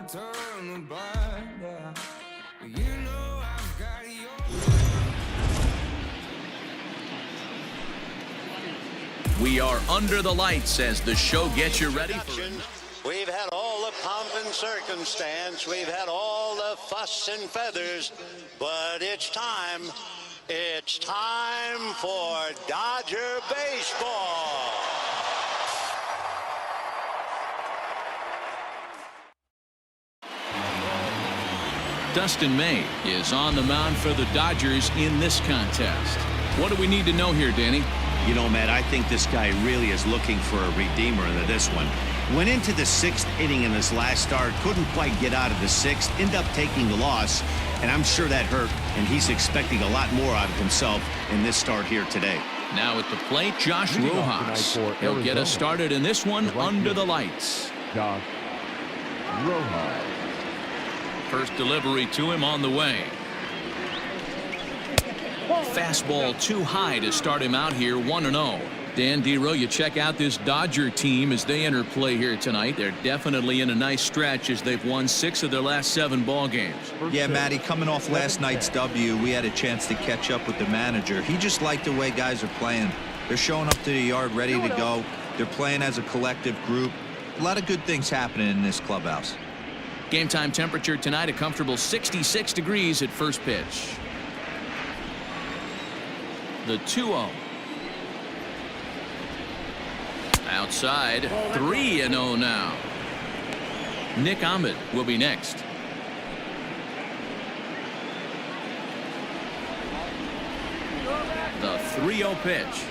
turn back, yeah. You know I've got your... We are under the lights as the show gets you ready for... We've had all the pomp and circumstance. We've had all the fuss and feathers. But it's time. It's time for Dodger baseball. Dustin May is on the mound for the Dodgers in this contest. What do we need to know here, Danny? You know, Matt, I think this guy really is looking for a redeemer into this one. Went into the 6th inning in his last start, couldn't quite get out of the 6th, ended up taking the loss, and I'm sure that hurt, and he's expecting a lot more out of himself in this start here today. Now at the plate, Josh Rojas. He'll get us started in this one under the lights. Josh Rojas. First delivery to him on the way. Fastball too high to start him out here, 1-0. Dan Dero, you check out this Dodger team as they enter play here tonight. They're definitely in a nice stretch as they've won 6 of their last 7 ball games. Yeah, Matty, coming off last night's W, we had a chance to catch up with the manager. He just liked the way guys are playing. They're showing up to the yard ready to go. They're playing as a collective group. A lot of good things happening in this clubhouse. Game time temperature tonight, a comfortable 66 degrees at first pitch. The 2-0. Outside, 3-0 now. Nick Ahmed will be next. The 3-0 pitch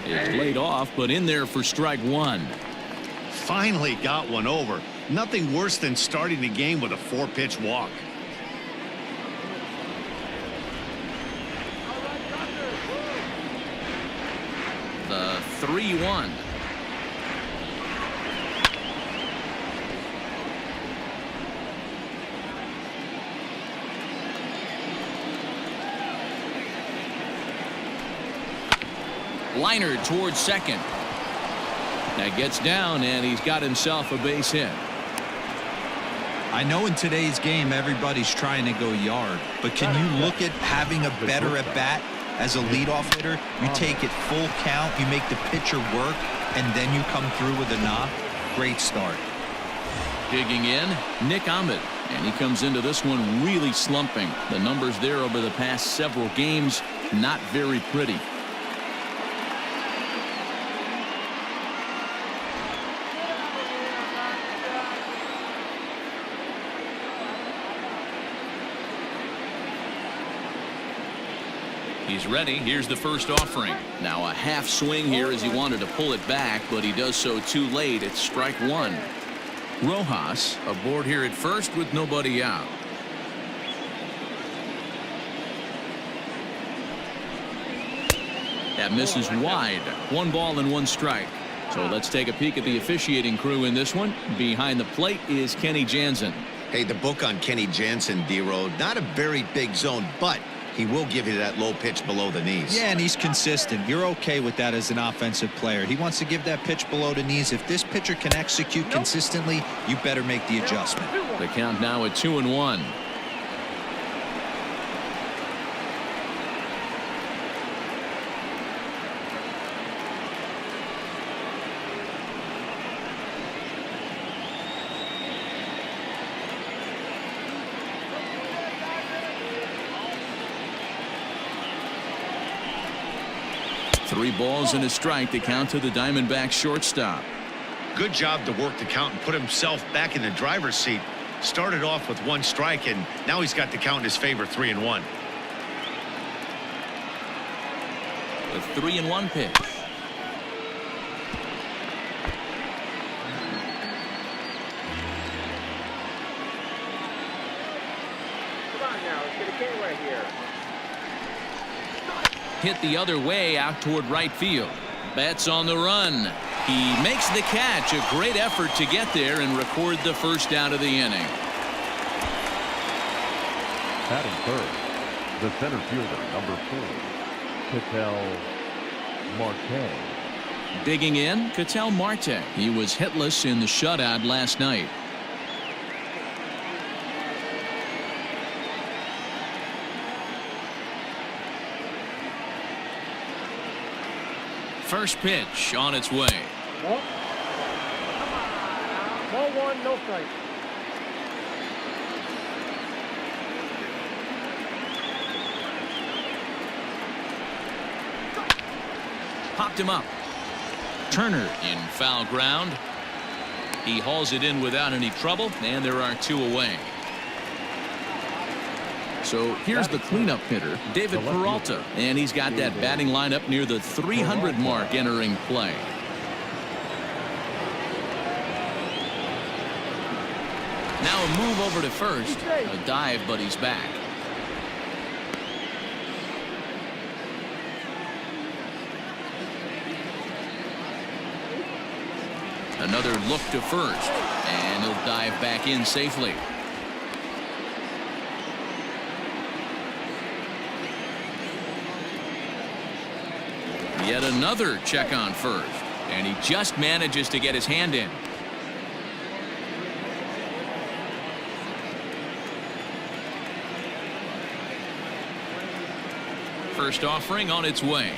is laid off, but in there for strike 1. Finally got one over. Nothing worse than starting the game with a 4-pitch walk. The 3-1. Liner towards second. That gets down, and he's got himself a base hit. I know in today's game everybody's trying to go yard, but can you look at having a better at bat as a leadoff hitter? You take it full count, you make the pitcher work, and then you come through with a knock. Great start. Digging in, Nick Ahmed, and he comes into this one really slumping. The numbers there over the past several games, not very pretty. He's ready. Here's the first offering. Now a half swing here as he wanted to pull it back, but he does so too late. It's strike 1. Rojas aboard here at first with nobody out. That misses wide. 1 ball and 1 strike. So let's take a peek at the officiating crew in this one. Behind the plate is Kenny Jansen. Hey, the book on Kenny Jansen, D-Road, not a very big zone, but he will give you that low pitch below the knees. Yeah, and he's consistent. You're okay with that as an offensive player. He wants to give that pitch below the knees. If this pitcher can execute consistently, you better make the adjustment. The count now at 2-1. Three balls and a strike to count to the Diamondbacks shortstop. Good job to work the count and put himself back in the driver's seat. Started off with 1 strike, and now he's got the count in his favor, 3-1. The 3-1 pitch. Come on now, let's get a game right here. Hit the other way out toward right field. Betts on the run. He makes the catch. A great effort to get there and record the first out of the inning. Batting third, the center fielder, number 4, Ketel Marte. Digging in, Ketel Marte. He was hitless in the shutout last night. First pitch on its way. Ball one, no strike. Popped him up. Turner in foul ground. He hauls it in without any trouble, and there are 2 away. So here's the cleanup hitter, David Peralta, and he's got that batting lineup near the 300 mark entering play. Now a move over to first. A dive, but he's back. Another look to first, and he'll dive back in safely. Yet another check on first, and he just manages to get his hand in. First offering on its way.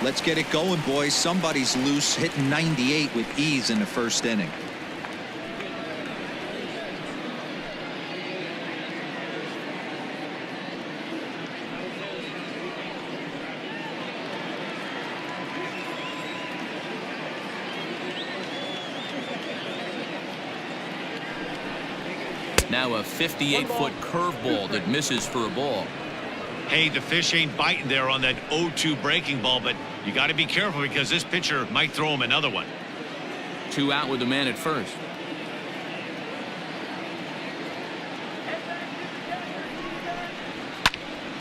Let's get it going, boys. Somebody's loose, hitting 98 with ease in the first inning. Now a 58-foot curveball that misses for a ball. Hey, the fish ain't biting there on that 0-2 breaking ball, but you got to be careful because this pitcher might throw him another one. 2 out with the man at first.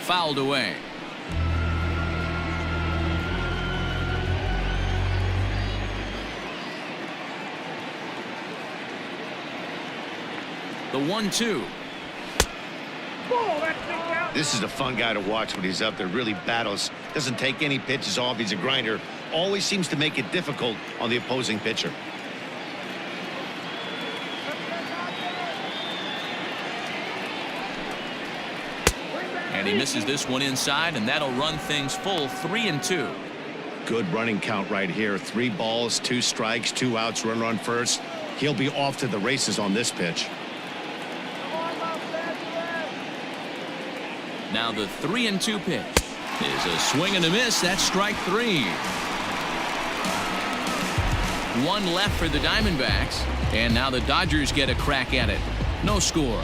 Fouled away. The 1-2. This is a fun guy to watch when he's up there. Really battles. Doesn't take any pitches off. He's a grinder. Always seems to make it difficult on the opposing pitcher. And he misses this one inside, and that'll run things full 3-2. Good running count right here. 3 balls, 2 strikes, 2 outs, runner on first. He'll be off to the races on this pitch. Now the 3-2 pitch is a swing and a miss. That's strike 3. 1 left for the Diamondbacks, and now the Dodgers get a crack at it. No score.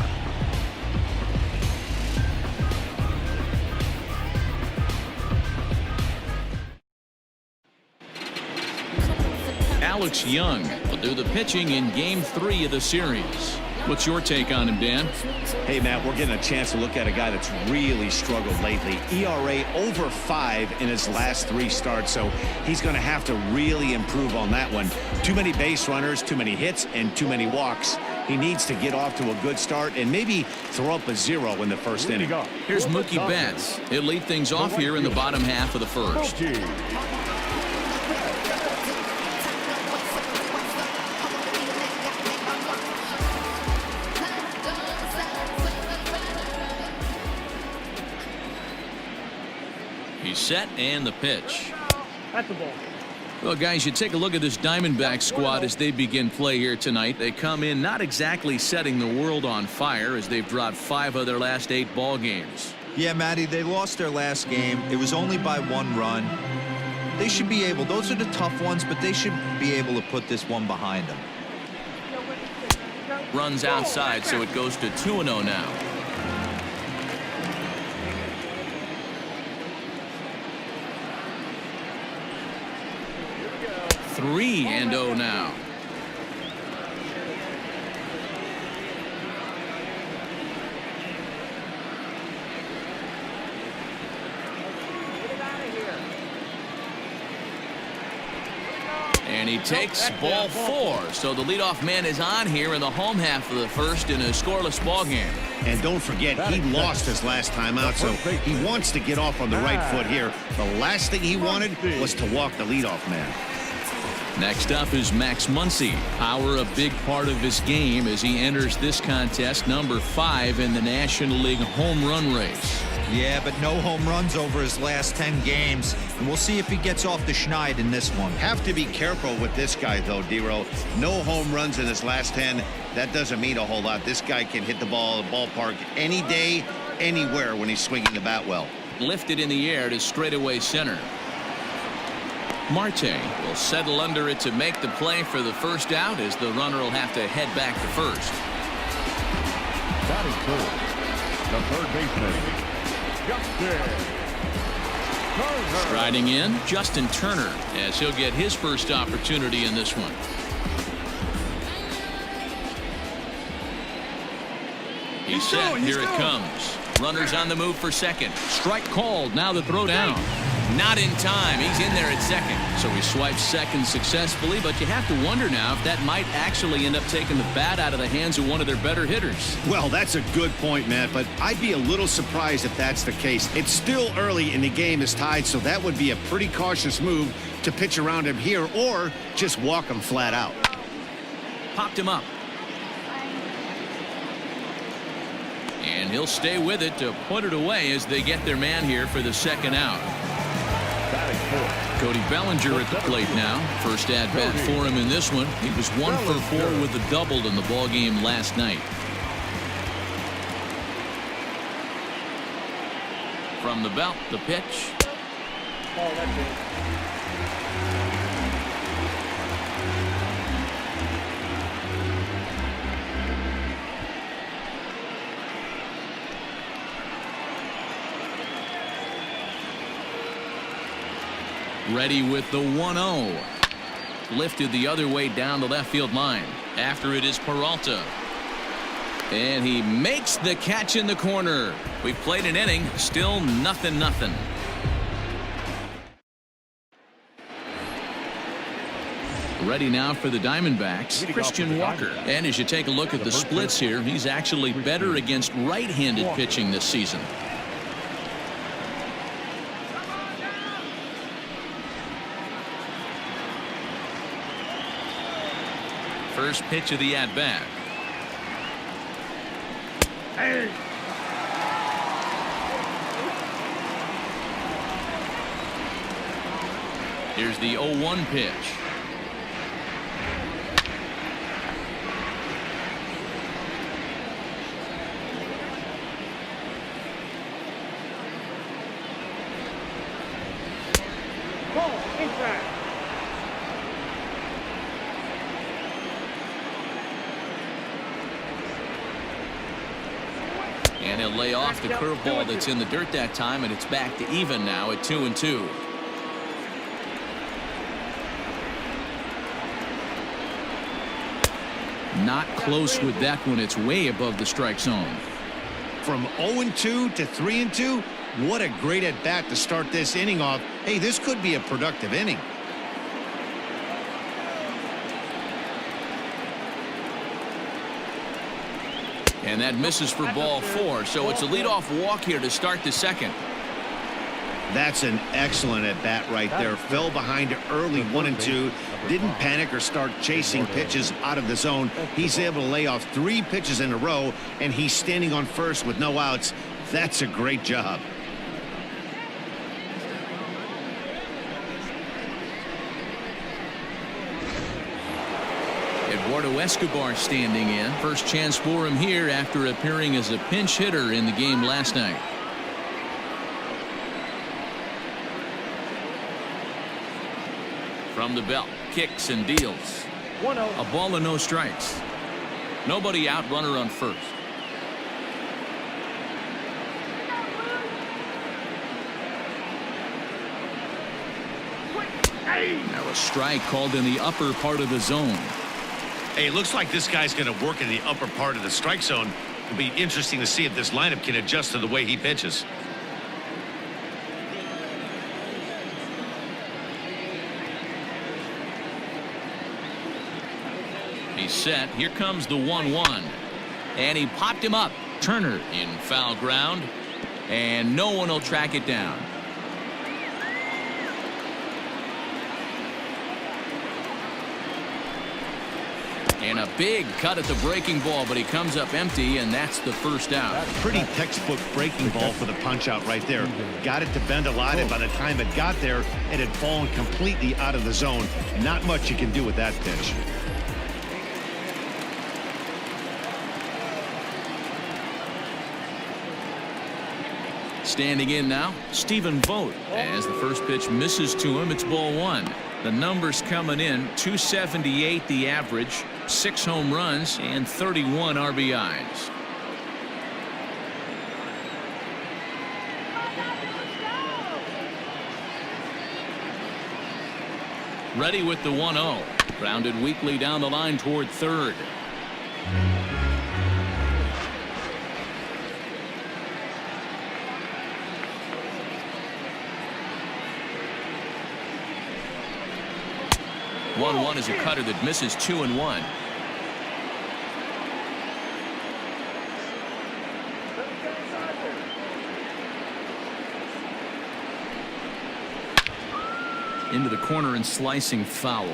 Alex Young will do the pitching in Game 3 of the series. What's your take on him, Dan? Hey, Matt, we're getting a chance to look at a guy that's really struggled lately. ERA over 5 in his last 3 starts, so he's going to have to really improve on that one. Too many base runners, too many hits, and too many walks. He needs to get off to a good start and maybe throw up a 0 in the first inning. Here's Mookie Betts. He'll lead things off here in the bottom half of the first. He's set, and the pitch. That's the ball. Well, guys, you take a look at this Diamondback squad as they begin play here tonight. They come in not exactly setting the world on fire as they've dropped 5 of their last 8 ball games. Yeah, Matty, they lost their last game. It was only by 1 run. They should be able, those are the tough ones, but they should be able to put this one behind them. Runs outside, so it goes to 2-0 now. Three and 0 now. And And he takes ball 4. So the leadoff man is on here in the home half of the first in a scoreless ball game. And don't forget, he lost his last time out, so he wants to get off on the right foot here. The last thing he wanted was to walk the leadoff man. Next up is Max Muncy. Power a big part of his game as he enters this contest, number 5 in the National League home run race. Yeah, but no home runs over his last 10 games. And we'll see if he gets off the schneid in this one. Have to be careful with this guy, though, D-Row. No home runs in his last 10. That doesn't mean a whole lot. This guy can hit the ball at the ballpark any day, anywhere when he's swinging the bat well. Lifted in the air to straightaway center. Marte will settle under it to make the play for the first out as the runner will have to head back to first. Batting first, the third baseman, Justin Turner. Striding in, Justin Turner, as he'll get his first opportunity in this one. He's set. Here it comes. Runners on the move for second. Strike called. Now the throw down. Not in time. He's in there at second. So he swipes second successfully, but you have to wonder now if that might actually end up taking the bat out of the hands of one of their better hitters. Well, that's a good point, Matt, but I'd be a little surprised if that's the case. It's still early and the game is tied, so that would be a pretty cautious move to pitch around him here or just walk him flat out. Popped him up. And he'll stay with it to put it away as they get their man here for the second out. Cody Bellinger at the plate now. First at bat for him in this one. He was 1 for 4 with a double in the ball game last night. From the belt, the pitch. Oh, that's it. Ready with the 1-0. Lifted the other way down the left field line. After it is Peralta. And he makes the catch in the corner. We've played an inning. Still 0-0. Ready now for the Diamondbacks, Christian Walker. And as you take a look at the splits here, he's actually better against right-handed pitching this season. First pitch of the at-bat. Hey. Here's the 0-1 pitch. Ball, inside. And he'll lay off the curveball that's in the dirt that time, and it's back to even now at 2-2. Not close with that one. It's way above the strike zone. From 0-2 to 3-2, what a great at-bat to start this inning off. Hey, this could be a productive inning. And that misses for ball 4, so it's a leadoff walk here to start the second. That's an excellent at-bat right there. Fell behind early 1-2. Didn't panic or start chasing pitches out of the zone. He's able to lay off 3 pitches in a row, and he's standing on first with no outs. That's a great job. Eduardo Escobar standing in. First chance for him here after appearing as a pinch hitter in the game last night. From the belt, kicks and deals. 1-0. A ball and no strikes. Nobody out, runner on first. Now a strike called in the upper part of the zone. Hey, it looks like this guy's going to work in the upper part of the strike zone. It'll be interesting to see if this lineup can adjust to the way he pitches. He's set. Here comes the 1-1. And he popped him up. Turner in foul ground. And no one will track it down. And a big cut at the breaking ball, but he comes up empty, and that's the first out. Pretty textbook breaking ball for the punch out right there. Got it to bend a lot, and by the time it got there, it had fallen completely out of the zone. Not much you can do with that pitch. Standing in now, Stephen Vogt. As the first pitch misses to him, it's ball one. The numbers coming in, 278 the average, 6 home runs, and 31 RBIs. Ready with the 1-0. Grounded weakly down the line toward third. One is a cutter that misses 2-1. Into the corner and slicing foul.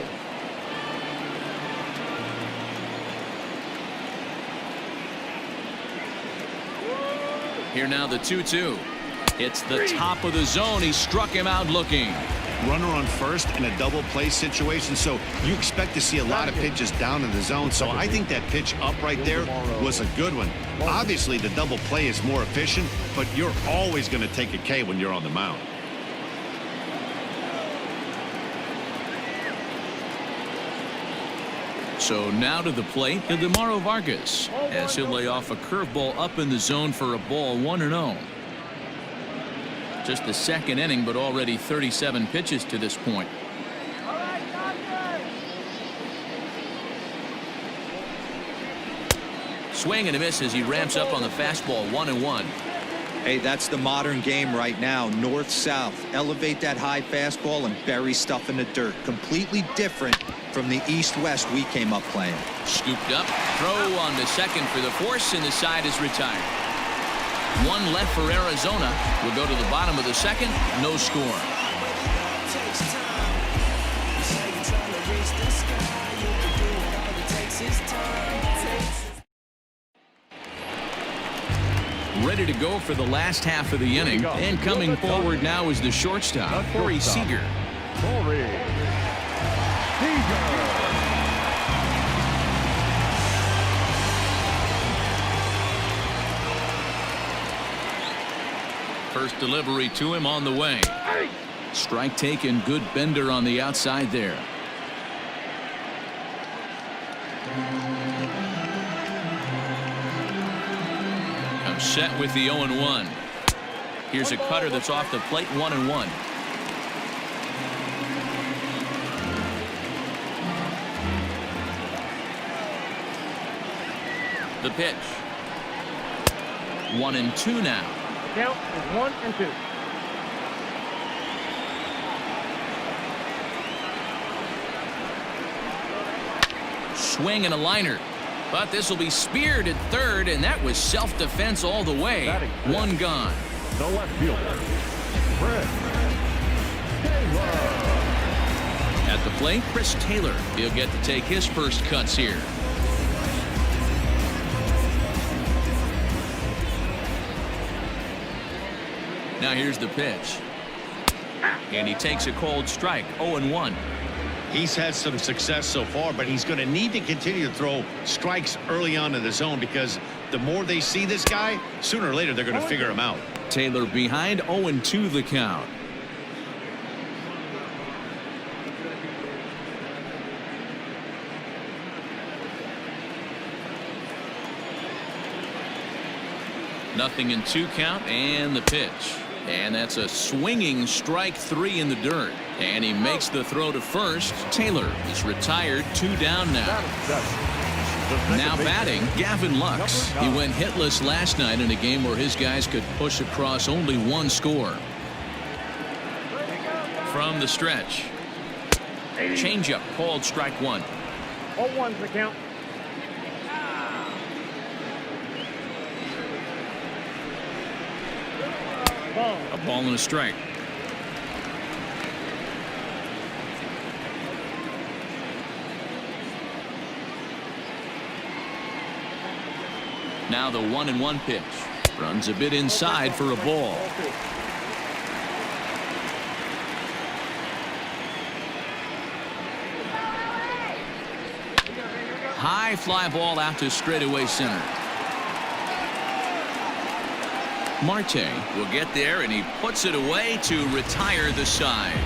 Here now the 2-2. It's the top of the zone. He struck him out looking. Runner on first in a double play situation, so you expect to see a lot of pitches down in the zone. So I think that pitch up right there was a good one. Obviously the double play is more efficient, but you're always going to take a K when you're on the mound. So now to the plate, Ildemaro Vargas, as he'll lay off a curveball up in the zone for a ball, 1-0. Just the second inning, but already 37 pitches to this point. Swing and a miss as he ramps up on the fastball, 1-1. Hey, that's the modern game right now. North-south. Elevate that high fastball and bury stuff in the dirt. Completely different from the east-west we came up playing. Scooped up, throw on to second for the force, and the side is retired. One left for Arizona. We'll go to the bottom of the second. No score. Ready to go for the last half of the inning. And coming forward now is the shortstop, Corey Seager. Corey Seager. First delivery to him on the way. Strike taken, good bender on the outside there. I'm set with the 0-1. Here's a cutter that's off the plate, 1-1. The pitch. 1-2 now. Count is 1-2. Swing and a liner, but this will be speared at third, and that was self-defense all the way. One gone. The left fielder, Chris Taylor. At the plate, Chris Taylor. He'll get to take his first cuts here. Now here's the pitch. And he takes a cold strike, 0-1. He's had some success so far, but he's going to need to continue to throw strikes early on in the zone, because the more they see this guy, sooner or later they're going to figure him out. Taylor behind, 0-2 the count. Nothing in 2 count, and the pitch. And that's a swinging strike 3 in the dirt. And he makes the throw to first. Taylor is retired, 2 down now. Now batting, Gavin Lux. He went hitless last night in a game where his guys could push across only 1 score. From the stretch. Changeup called strike 1. 0-1's the count. A ball and a strike. Now the 1-1 pitch. Runs a bit inside for a ball. High fly ball out to straightaway center. Marte will get there, and he puts it away to retire the side.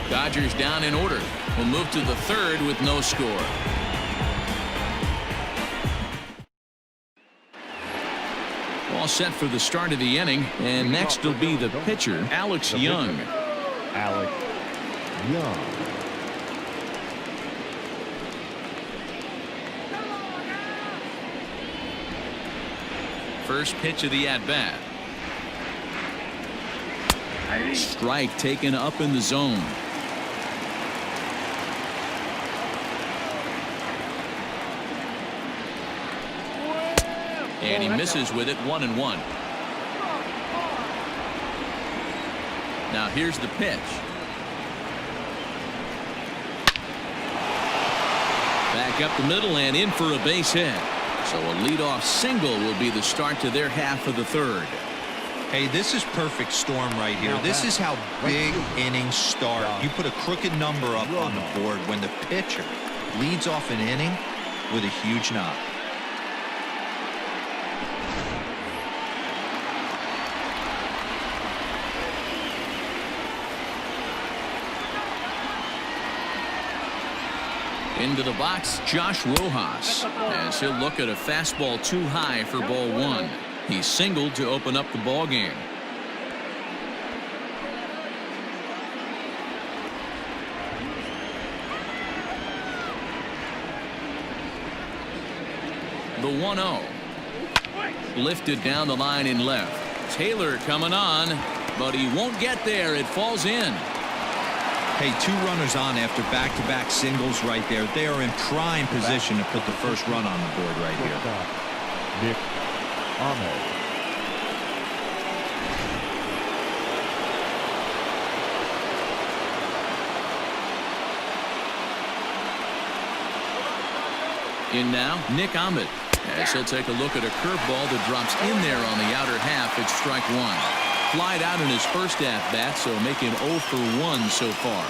Dodgers down in order. Will move to the third with no score. All set for the start of the inning, and next will be the pitcher, Alex Young. Alex Young. First pitch of the at-bat. Strike taken up in the zone. And he misses with it, 1-1. Now here's the pitch. Back up the middle and in for a base hit. So a leadoff single will be the start to their half of the third. Hey, this is perfect storm right here. This is how big innings start. You put a crooked number up on the board when the pitcher leads off an inning with a huge knock. Into the box, Josh Rojas, as he'll look at a fastball too high for ball one. He singled to open up the ball game. The 1-0. Lifted down the line in left. Taylor coming on, but he won't get there. It falls in. Hey, two runners on after back-to-back singles right there. They are in prime position to put the first run on the board right here. Nick Ahmed. In now, Nick Ahmed, as he'll take a look at a curveball that drops in there on the outer half. It's strike one. Flied out in his first at-bat, so make him 0 for 1 so far.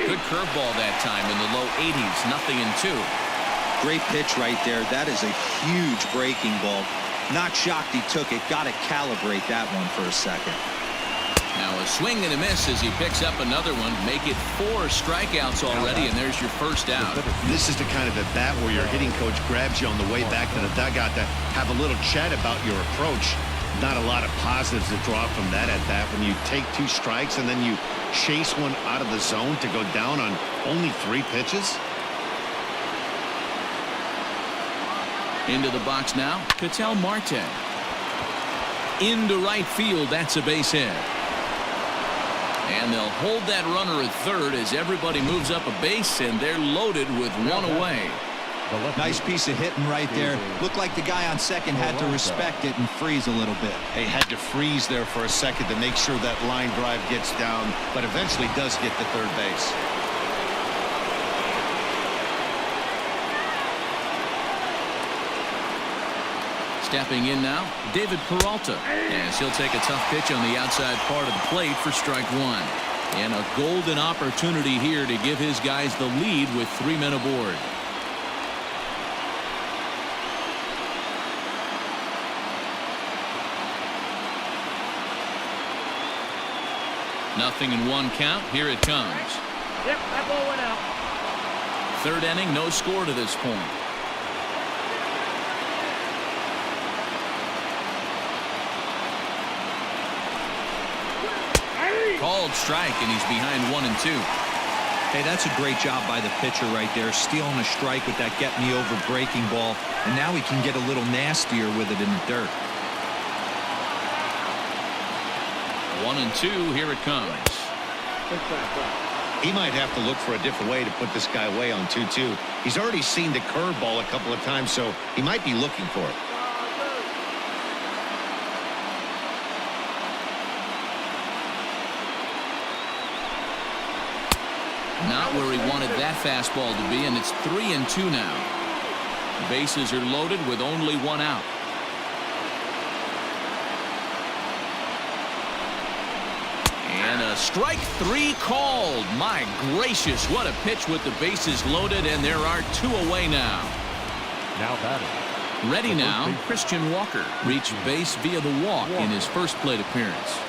Good curveball that time in the low 80s. 0-2. Great pitch right there. That is a huge breaking ball. Not shocked he took it. Got to calibrate that one for a second. Now a swing and a miss as he picks up another one. Make it 4 strikeouts already, and there's your first out. This is the kind of at bat where your hitting coach grabs you on the way back to the dugout to have a little chat about your approach. Not a lot of positives to draw from that at bat when you take 2 strikes and then you chase one out of the zone to go down on only 3 pitches. Into the box now, Ketel Marte. Into right field, that's a base hit. And they'll hold that runner at third as everybody moves up a base, and they're loaded with one away. Nice piece of hitting right there. Looked like the guy on second had to respect it and freeze a little bit. He had to freeze there for a second to make sure that line drive gets down, but eventually does get to third base. Stepping in now, David Peralta, as he'll take a tough pitch on the outside part of the plate for strike one. And a golden opportunity here to give his guys the lead with 3 men aboard. Nothing in 1 count. Here it comes. Yep, that ball went out. 3rd inning, no score to this point. Called strike, and he's behind 1-2. Hey, that's a great job by the pitcher right there, stealing a strike with that get-me-over breaking ball, and now he can get a little nastier with it in the dirt. 1-2, here it comes. He might have to look for a different way to put this guy away on 2-2. He's already seen the curveball a couple of times, so he might be looking for it. Not where he wanted that fastball to be, and it's 3-2 now. Bases are loaded with only one out. And a strike 3 called. My gracious, what a pitch with the bases loaded, and there are 2 away now. Now batting. Ready now, Christian Walker reached base via the walk in his first plate appearance.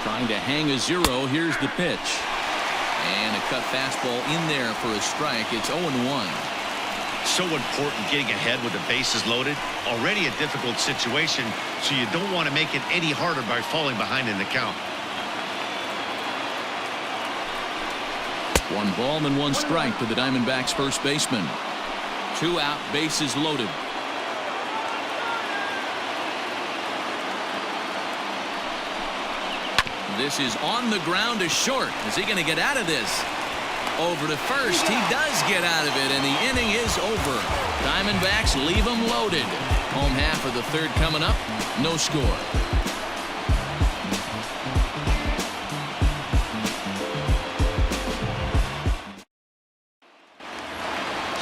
Trying to hang a 0. Here's the pitch. And a cut fastball in there for a strike. It's 0-1. So important getting ahead with the bases loaded. Already a difficult situation, so you don't want to make it any harder by falling behind in the count. 1 ball and 1 strike to the Diamondbacks first baseman. 2 out, bases loaded. This is on the ground to short. Is he going to get out of this? Over to first. He does get out of it, and the inning is over. Diamondbacks leave them loaded. Home half of the third coming up. No score.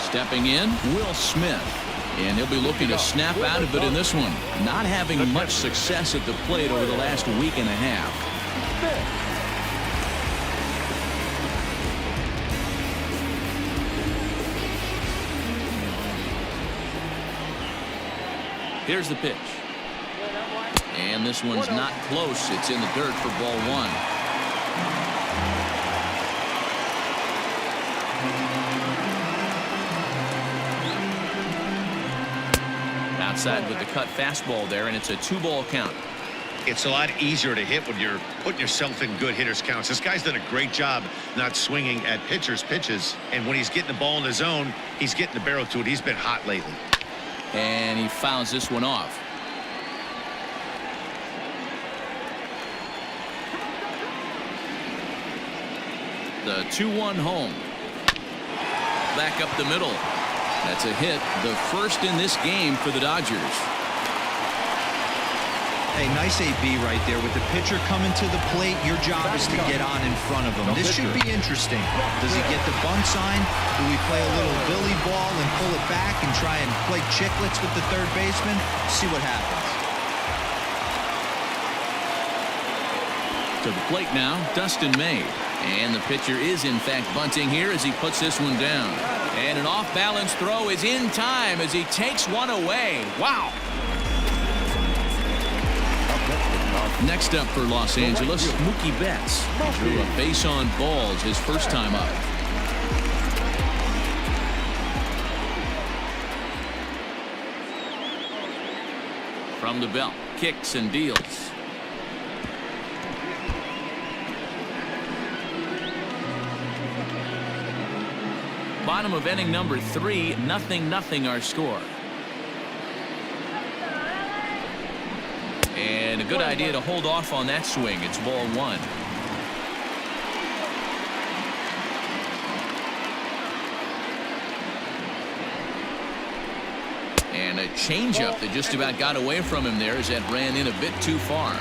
Stepping in, Will Smith. And he'll be looking to snap out of it in this one. Not having much success at the plate over the last week and a half. Here's the pitch. And this one's not close. It's in the dirt for ball 1. Outside with the cut fastball there, and it's a 2-ball count. It's a lot easier to hit when you're putting yourself in good hitters counts. This guy's done a great job not swinging at pitchers' pitches, and when he's getting the ball in his zone, he's getting the barrel to it. He's been hot lately. And he fouls this one off. The 2-1 home. Back up the middle. That's a hit, the first in this game for the Dodgers. Hey, nice AB right there. With the pitcher coming to the plate, your job is to get on in front of him. This should be interesting. Does he get the bunt sign? Do we play a little Billy ball and pull it back and try and play chicklets with the third baseman? See what happens. To the plate now, Dustin May. And the pitcher is, in fact, bunting here as he puts this one down. And an off-balance throw is in time as he takes one away. Wow. Next up for Los Angeles, Mookie Betts. He drew a base on balls his first time up. From the belt, kicks and deals. Bottom of inning number 3, 0-0 our score. And a good idea to hold off on that swing. It's ball 1. And a changeup that just about got away from him there as that ran in a bit too far.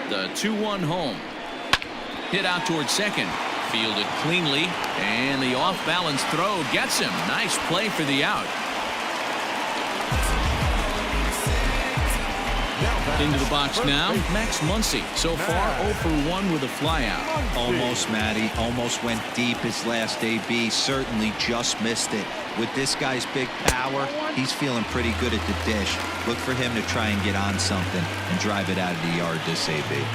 The 2-1 home. Hit out towards second. Fielded cleanly, and the off-balance throw gets him. Nice play for the out. Into the box now, Max Muncy. So far, 0 for 1 with a flyout. Almost, Matty. Almost went deep his last AB. Certainly just missed it. With this guy's big power, he's feeling pretty good at the dish. Look for him to try and get on something and drive it out of the yard this AB.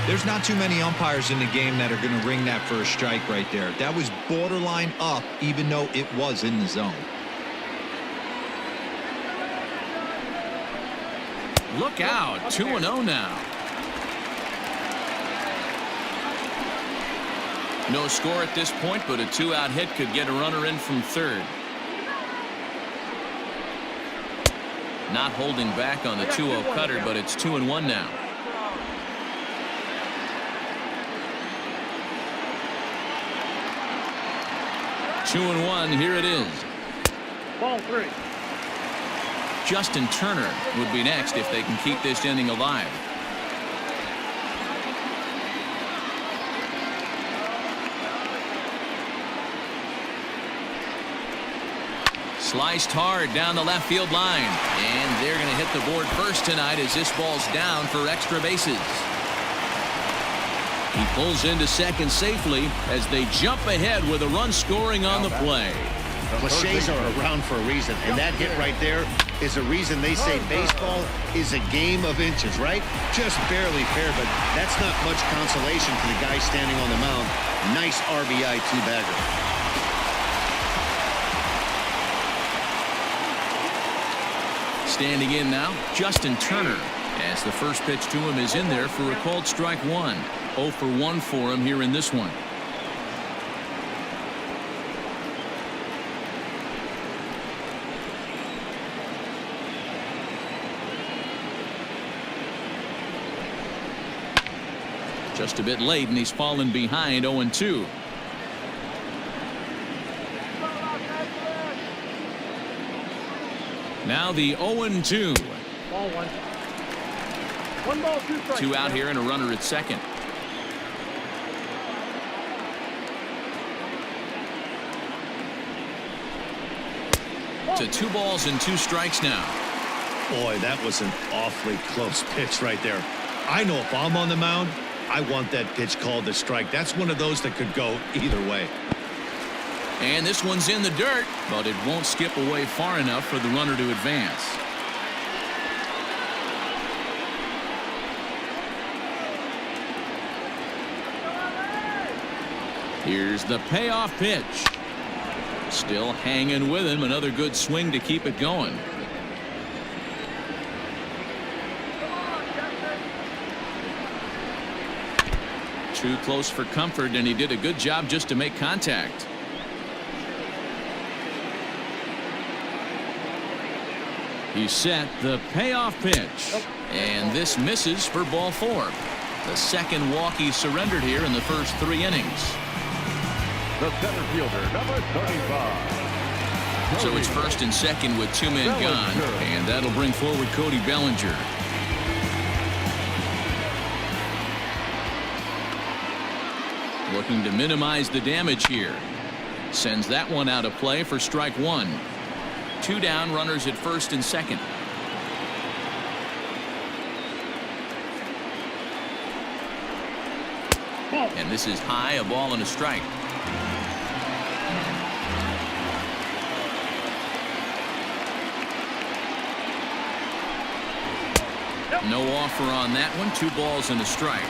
There's not too many umpires in the game that are going to ring that for a strike right there. That was borderline up, even though it was in the zone. Look out, 2-0 now. No score at this point, but a two-out hit could get a runner in from third. Not holding back on the 2-0 cutter, but it's 2-1 now. Two and one, here it is. Ball 3. Dustin Turner would be next if they can keep this inning alive. Sliced hard down the left field line, and they're going to hit the board first tonight as this ball's down for extra bases. He pulls into second safely as they jump ahead with a run scoring on the play. Cliches are around for a reason, and that hit right there is a reason they say baseball is a game of inches, right? Just barely fair, but that's not much consolation for the guy standing on the mound. Nice RBI two-bagger. Standing in now, Dustin Turner, as the first pitch to him is in there for a called strike one. 0 for 1 for him here in this one. Just a bit late, and he's fallen behind 0-2. Now the 0-2. Ball 1. 1 ball, 2 strikes. 2 out here and a runner at second. To 2 balls and 2 strikes now. Boy, that was an awfully close pitch right there. I know if I'm on the mound, I want that pitch called a strike. That's one of those that could go either way. And this one's in the dirt, but it won't skip away far enough for the runner to advance. Here's the payoff pitch. Still hanging with him. Another good swing to keep it going. Too close for comfort, and he did a good job just to make contact. He's set the payoff pitch, and this misses for ball 4. The second walk he surrendered here in the first 3 innings. The center fielder, number 35. So it's first and second with 2 men gone, and that'll bring forward Cody Bellinger. Looking to minimize the damage here. Sends that one out of play for strike 1. 2 down, runners at first and second. And this is high, a ball and a strike. No offer on that one. 2 balls and a strike.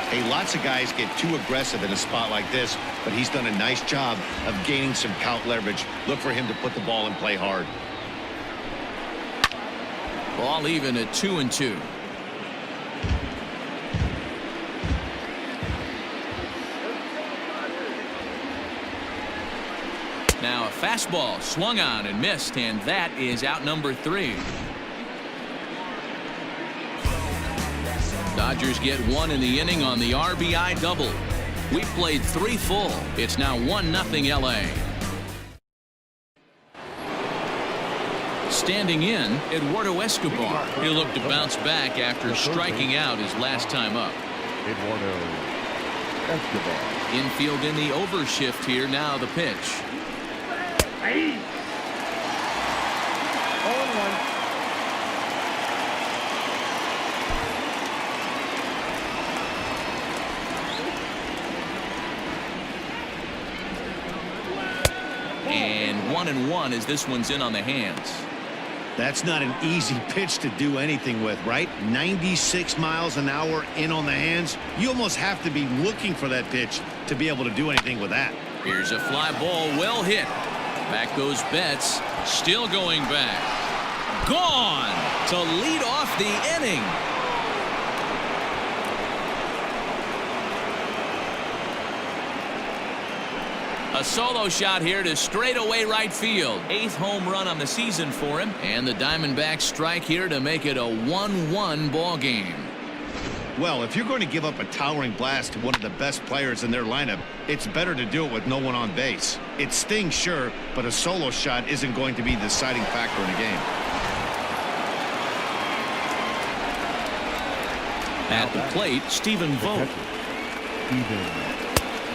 Hey, lots of guys get too aggressive in a spot like this, but he's done a nice job of gaining some count leverage. Look for him to put the ball and play hard. Ball even at 2-2. Now a fastball swung on and missed, and that is out number 3. Dodgers get 1 in the inning on the RBI double. We played 3 full. It's now 1-0 LA. Standing in, Eduardo Escobar. He'll look to bounce back after striking out his last time up. Eduardo Escobar. Infield in the overshift here. Now the pitch. 0-1. And 1-1 as this one's in on the hands. That's not an easy pitch to do anything with, right? 96 miles an hour in on the hands. You almost have to be looking for that pitch to be able to do anything with that. Here's a fly ball, well hit. Back goes Betts, still going back. Gone to lead off the inning. A solo shot here to straightaway right field. 8th home run on the season for him. And the Diamondbacks strike here to make it a 1-1 ball game. Well, if you're going to give up a towering blast to one of the best players in their lineup, it's better to do it with no one on base. It stings, sure, but a solo shot isn't going to be the deciding factor in a game. At the plate, Stephen Vogt.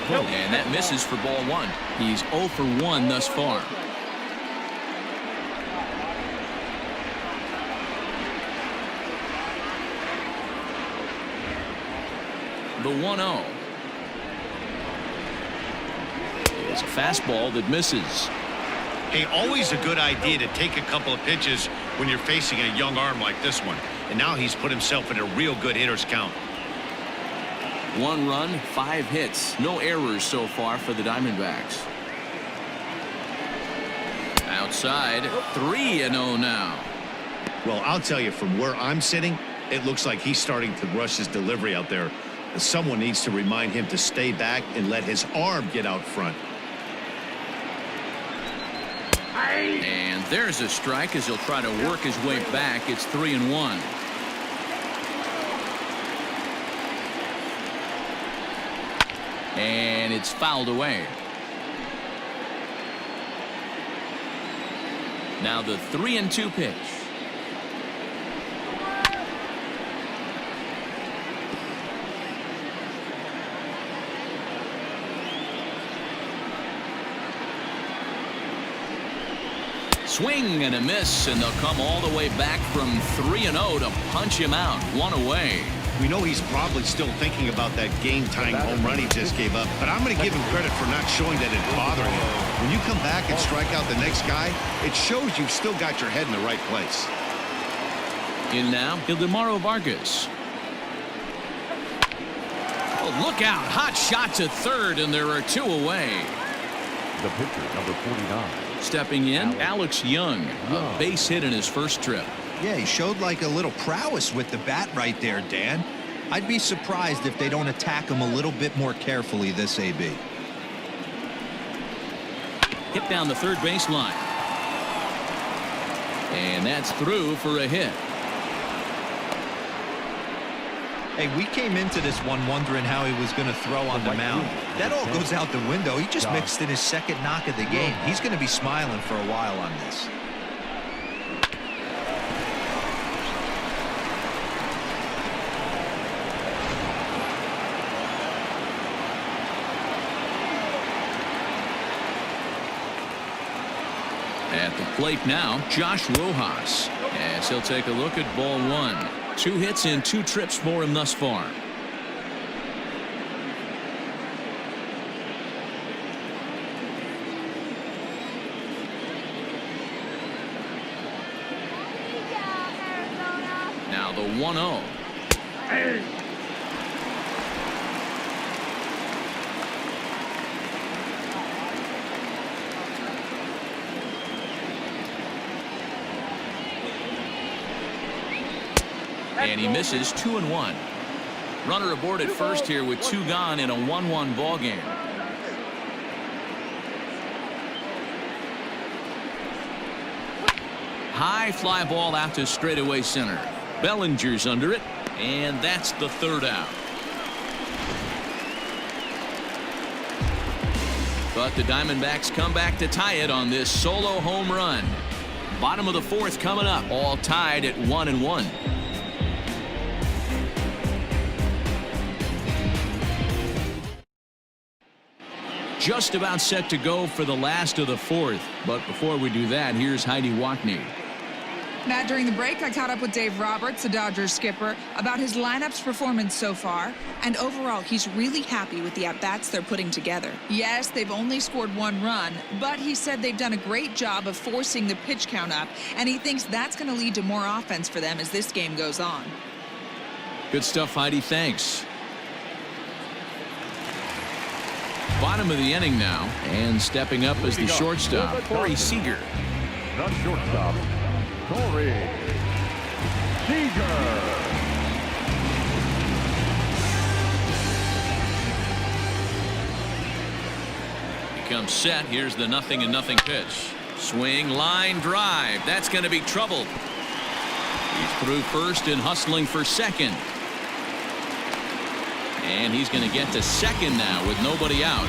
And that misses for ball 1. He's 0 for 1 thus far. The 1-0 is a fastball that misses. Hey, always a good idea to take a couple of pitches when you're facing a young arm like this one. And now he's put himself in a real good hitter's count. 1 run, 5 hits. No errors so far for the Diamondbacks. Outside, 3-0 now. Well, I'll tell you, from where I'm sitting, it looks like he's starting to rush his delivery out there. Someone needs to remind him to stay back and let his arm get out front. And there's a strike as he'll try to work his way back. It's 3-1. And it's fouled away. Now the 3-2 pitch. Swing and a miss, and they'll come all the way back from 3-0 to punch him out. 1 away. We know he's probably still thinking about that game-tying home run he just gave up, but I'm going to give him credit for not showing that it bothered him. When you come back and strike out the next guy, it shows you've still got your head in the right place. In now, Ildemaro Vargas. Oh, look out. Hot shot to third, and there are 2 away. The pitcher, number 49. Stepping in, Alex Young. A base hit in his first trip. Yeah, he showed like a little prowess with the bat right there, Dan. I'd be surprised if they don't attack him a little bit more carefully this AB. Hit down the third baseline. And that's through for a hit. Hey, we came into this one wondering how he was going to throw on the mound. That all goes out the window. He just mixed in his second knock of the game. He's going to be smiling for a while on this. At the plate now, Josh Rojas, as he'll take a look at ball 1. 2 hits in 2 trips for him thus far. Now the 1-0. And he misses. 2-1. Runner aboard at first here with 2 gone in a 1-1 ball game. High fly ball out to straightaway center. Bellinger's under it, and that's the 3rd out. But the Diamondbacks come back to tie it on this solo home run. Bottom of the 4th coming up, all tied at 1-1. Just about set to go for the last of the 4th. But before we do that, here's Heidi Watney. Matt, during the break, I caught up with Dave Roberts, the Dodgers skipper, about his lineup's performance so far. And overall, he's really happy with the at-bats they're putting together. Yes, they've only scored 1 run, but he said they've done a great job of forcing the pitch count up, and he thinks that's going to lead to more offense for them as this game goes on. Good stuff, Heidi. Thanks. Bottom of the inning now, and stepping up as the shortstop, Corey Seager. The shortstop, Corey Seager. comes set. Here's the 0-0 pitch. Swing, line drive. That's going to be trouble. He's through first and hustling for second. And he's going to get to second now with nobody out.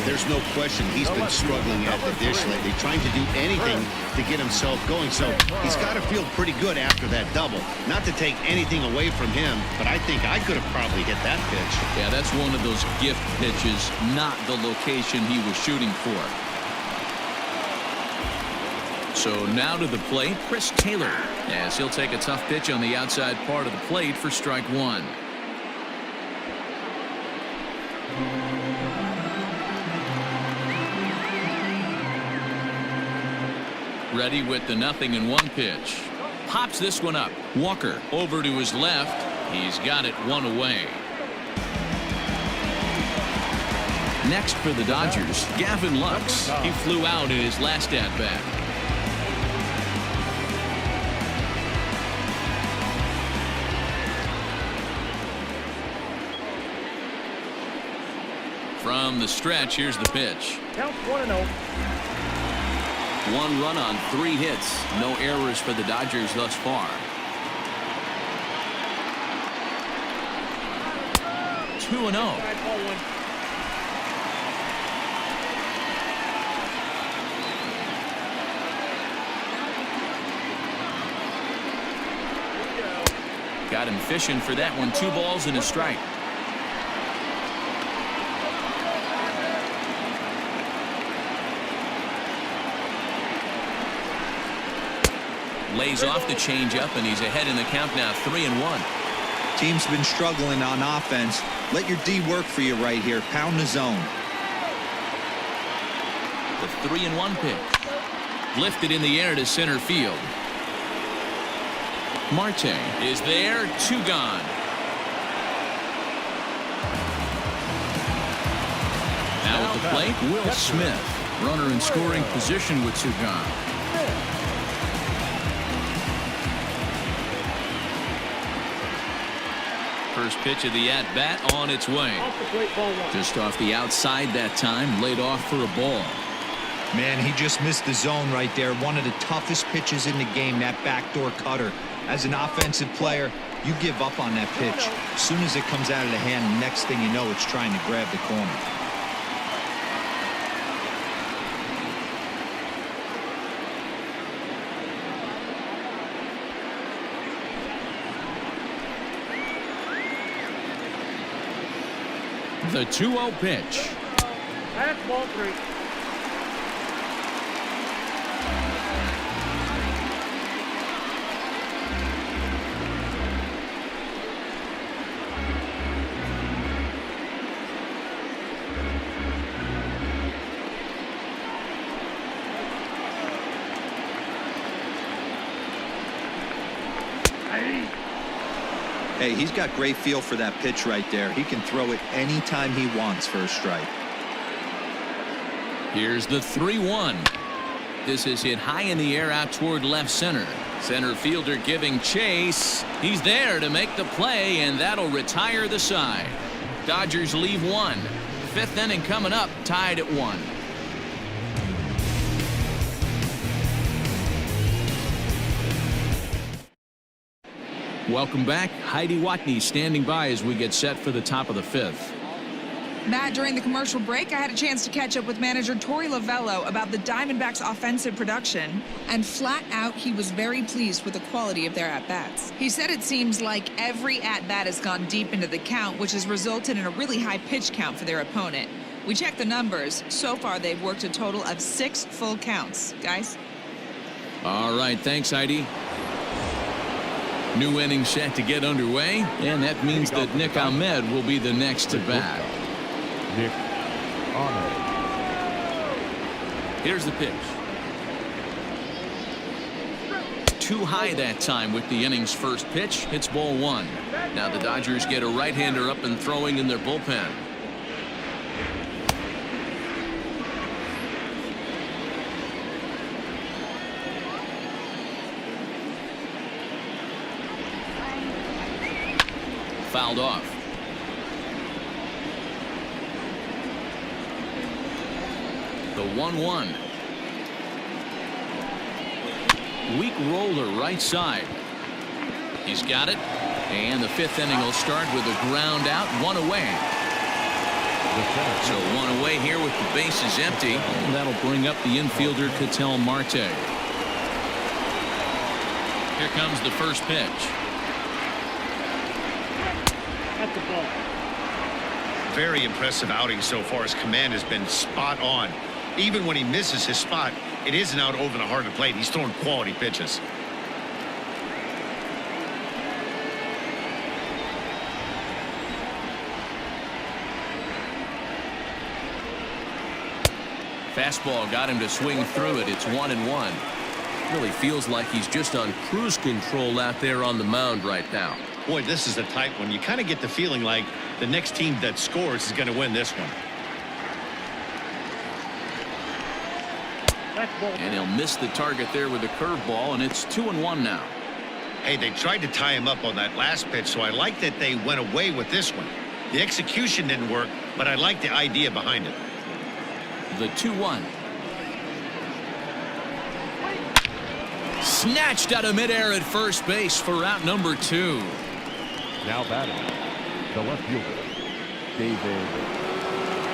There's no question he's been struggling at the dish lately, trying to do anything to get himself going. So he's got to feel pretty good after that double. Not to take anything away from him, but I think I could have probably hit that pitch. Yeah, that's one of those gift pitches, not the location he was shooting for. So now to the plate, Chris Taylor, as he'll take a tough pitch on the outside part of the plate for strike one. Ready with the 0-1 pitch. Pops this one up. Walker over to his left. He's got it one away. Next for the Dodgers, Gavin Lux. He flew out in his last at-bat. From the stretch, here's the pitch. Count 1-0. 1 run on 3 hits. No errors for the Dodgers thus far. 2-0. Got him fishing for that one. 2 balls and a strike. Lays off the changeup, and he's ahead in the count now, 3-1. Team's been struggling on offense. Let your D work for you right here. Pound the zone. The 3-1 pitch. Lifted in the air to center field. Marte is there, 2 gone. Now at the plate, Will Smith. Runner in scoring position with 2 gone. First pitch of the at-bat on its way. Just off the outside that time, laid off for a ball. Man, he just missed the zone right there. One of the toughest pitches in the game, that backdoor cutter. As an offensive player, you give up on that pitch. As soon as it comes out of the hand, next thing you know, it's trying to grab the corner. The 2-0 pitch. That's ball 3. Hey, he's got great feel for that pitch right there. He can throw it anytime he wants for a strike. Here's the 3-1. This is hit high in the air out toward left center. Center fielder giving chase. He's there to make the play, and that'll retire the side. Dodgers leave 1. 5th inning coming up, tied at 1. Welcome back. Heidi Watney standing by as we get set for the top of the 5th. Matt, during the commercial break, I had a chance to catch up with manager Torey Lovello about the Diamondbacks' offensive production, and flat out, he was very pleased with the quality of their at-bats. He said it seems like every at-bat has gone deep into the count, which has resulted in a really high pitch count for their opponent. We checked the numbers. So far, they've worked a total of 6 full counts. Guys? All right, thanks, Heidi. New inning set to get underway, and that means that Nick Ahmed will be the next to bat. Nick Ahmed. Here's the pitch. Too high that time with the inning's first pitch. It's ball 1. Now the Dodgers get a right-hander up and throwing in their bullpen. Fouled off. The 1-1. Weak roller right side. He's got it. And the 5th inning will start with a ground out, 1 away. So 1 away here with the bases empty. And that'll bring up the infielder Ketel Marte. Here comes the first pitch. That's the ball. Very impressive outing so far. His command has been spot on. Even when he misses his spot, it isn't out over the heart of the plate. He's throwing quality pitches. Fastball got him to swing through it. It's 1-1. Really feels like he's just on cruise control out there on the mound right now. Boy, this is a tight one. You kind of get the feeling like the next team that scores is going to win this one. And he'll miss the target there with a curveball, and it's 2-1 now. Hey, they tried to tie him up on that last pitch, so I like that they went away with this one. The execution didn't work, but I like the idea behind it. The 2-1. Snatched out of midair at first base for out number 2. Now batting, the left fielder, David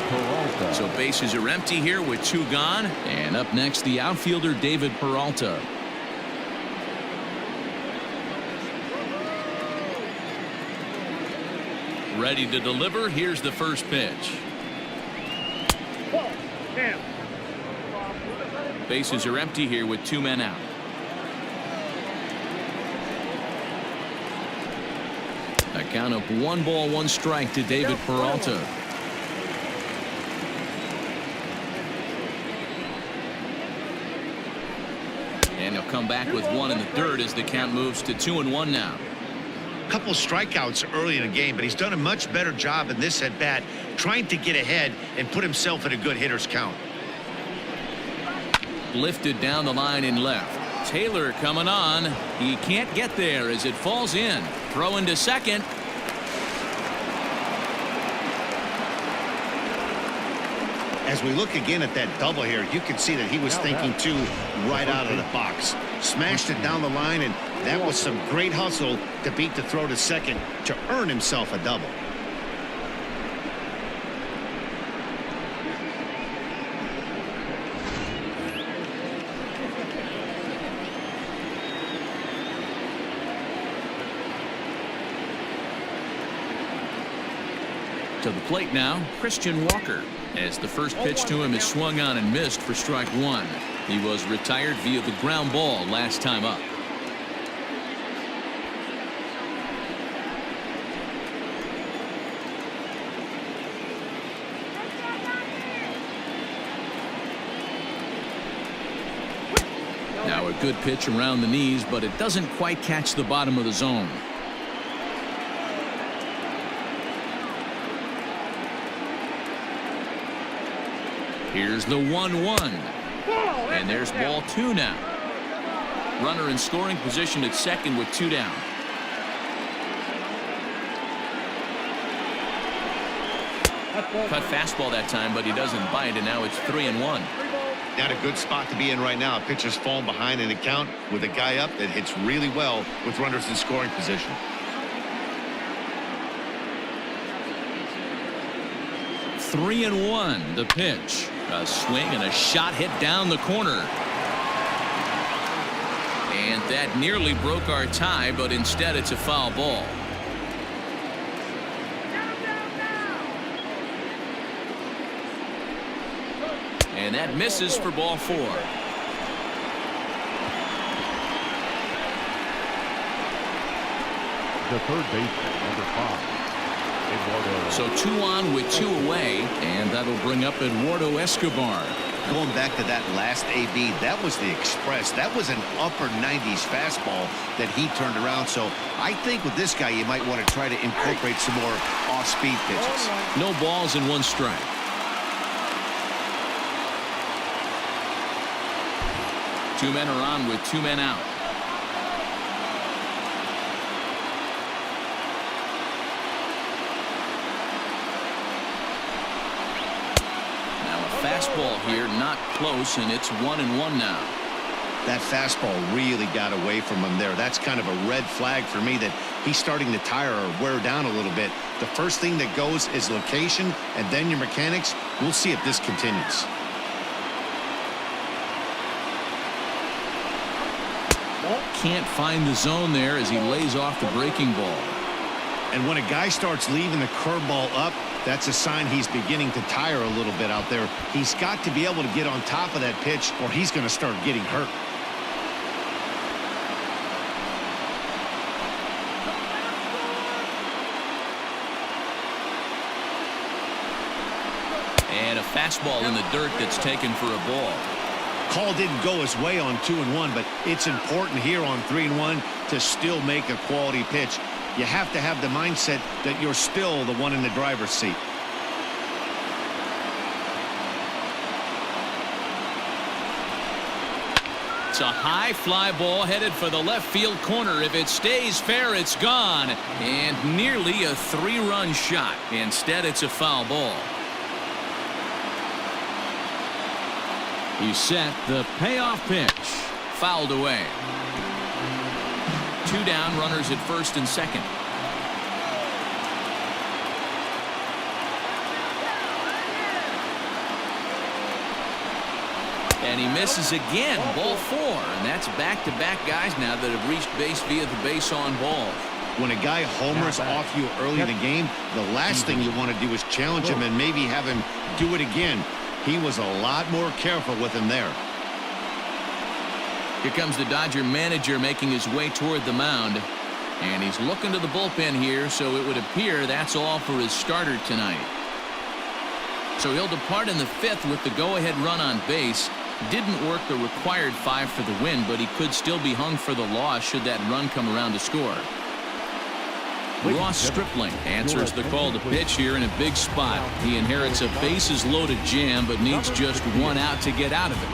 Peralta. So bases are empty here with 2 gone. And up next, the outfielder David Peralta. Ready to deliver. Here's the first pitch. Bases are empty here with 2 men out. A count of 1 ball, 1 strike to David Peralta. And he'll come back with 1 in the 3rd as the count moves to 2-1 now. Couple strikeouts early in the game, but he's done a much better job in this at bat trying to get ahead and put himself in a good hitter's count. Lifted down the line in left. Taylor coming on. He can't get there as it falls in. Throw into second. As we look again at that double here, you can see that he was thinking too right out of the box. Smashed it down the line, and that was some great hustle to beat the throw to second to earn himself a double. To the plate now, Christian Walker, as the first pitch to him is swung on and missed for strike 1. He was retired via the ground ball last time up. Now a good pitch around the knees, but it doesn't quite catch the bottom of the zone. Here's the 1-1. And there's ball 2 now. Runner in scoring position at second with 2 down. Cut fastball that time, but he doesn't bite, and now it's 3-1. Not a good spot to be in right now. Pitcher's falling behind in the count with a guy up that hits really well with runners in scoring position. 3-1 the pitch. A swing and a shot hit down the corner. And that nearly broke our tie, but instead it's a foul ball. And that misses for ball 4. The third baseman, number 5. So 2 on with 2 away, and that'll bring up Eduardo Escobar. Going back to that last AB, that was the express. That was an upper 90s fastball that he turned around. So I think with this guy, you might want to try to incorporate some more off-speed pitches. No balls and 1 strike. Two men are on with 2 men out. fastball here, not close, and it's 1-1 now. That fastball really got away from him there. That's kind of a red flag for me that he's starting to tire or wear down a little bit. The first thing that goes is location and then your mechanics. We'll see if this continues. Can't find the zone there as he lays off the breaking ball. And when a guy starts leaving the curveball up, that's a sign he's beginning to tire a little bit out there. He's got to be able to get on top of that pitch or he's going to start getting hurt. And a fastball in the dirt that's taken for a ball. Call didn't go his way on 2-1, but it's important here on 3-1 to still make a quality pitch. You have to have the mindset that you're still the one in the driver's seat. It's a high fly ball headed for the left field corner. If it stays fair, it's gone. And nearly a 3-run shot. Instead, it's a foul ball. He set the payoff pitch. Fouled away. 2 down, runners at first and second. And he misses again. Ball 4. And that's back-to-back guys now that have reached base via the base on ball. When a guy homers off you early in the game, the last thing you want to do is challenge him and maybe have him do it again. He was a lot more careful with him there. Here comes the Dodger manager making his way toward the mound. And he's looking to the bullpen here, so it would appear that's all for his starter tonight. So he'll depart in the 5th with the go-ahead run on base. Didn't work the required 5 for the win, but he could still be hung for the loss should that run come around to score. Ross Stripling answers the call to pitch here in a big spot. He inherits a bases-loaded jam, but needs just 1 out to get out of it.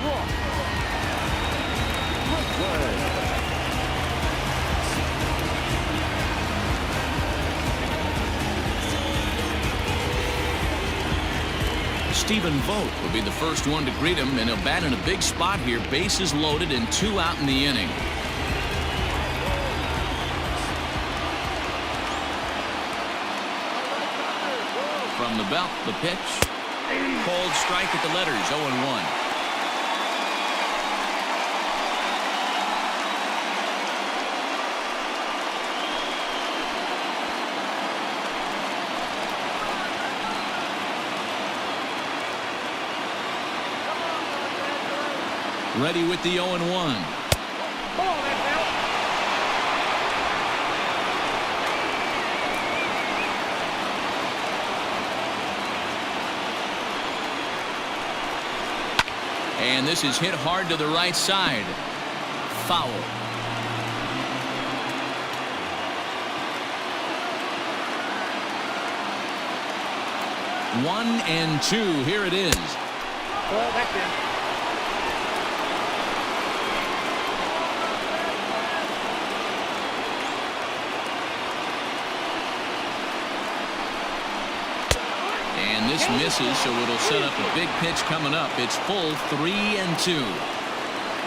Stephen Vogt will be the first one to greet him, and he'll bat in a big spot here. Bases loaded and 2 out in the inning. From the belt, the pitch. Cold strike at the letters, 0-1. Ready with the 0-1. And this is hit hard to the right side. Foul. 1-2. Here it is. Well, that's it. And this misses, so it'll set up a big pitch coming up. It's full 3-2.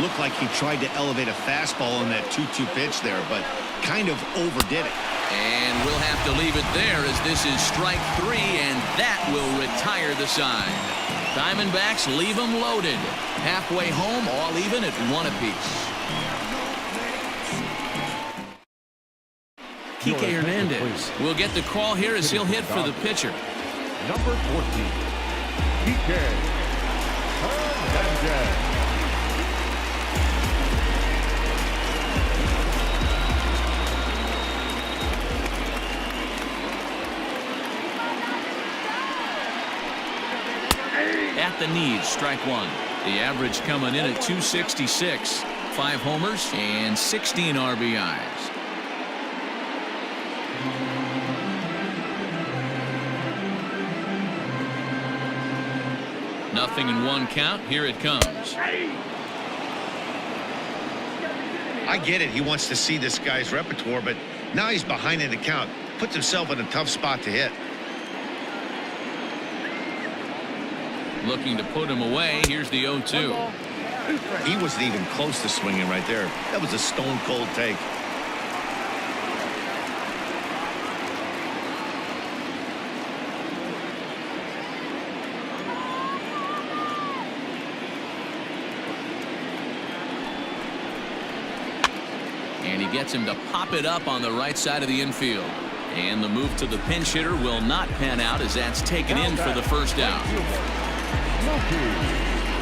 Looked like he tried to elevate a fastball on that 2-2 pitch there, but kind of overdid it. And we'll have to leave it there as this is strike 3, and that will retire the side. Diamondbacks leave them loaded. Halfway home, all even at 1 apiece. Kike Hernandez will get the call here as he'll hit for the pitcher. Number 14, Kike Hernandez. At the knees, strike 1. The average coming in at 266. 5 homers and 16 RBIs. Nothing in 1 count. Here it comes. I get it. He wants to see this guy's repertoire, but now he's behind in the count. Puts himself in a tough spot to hit. Looking to put him away. Here's the 0-2. He wasn't even close to swinging right there. That was a stone cold take. And he gets him to pop it up on the right side of the infield. And the move to the pinch hitter will not pan out as that's taken in for the first out.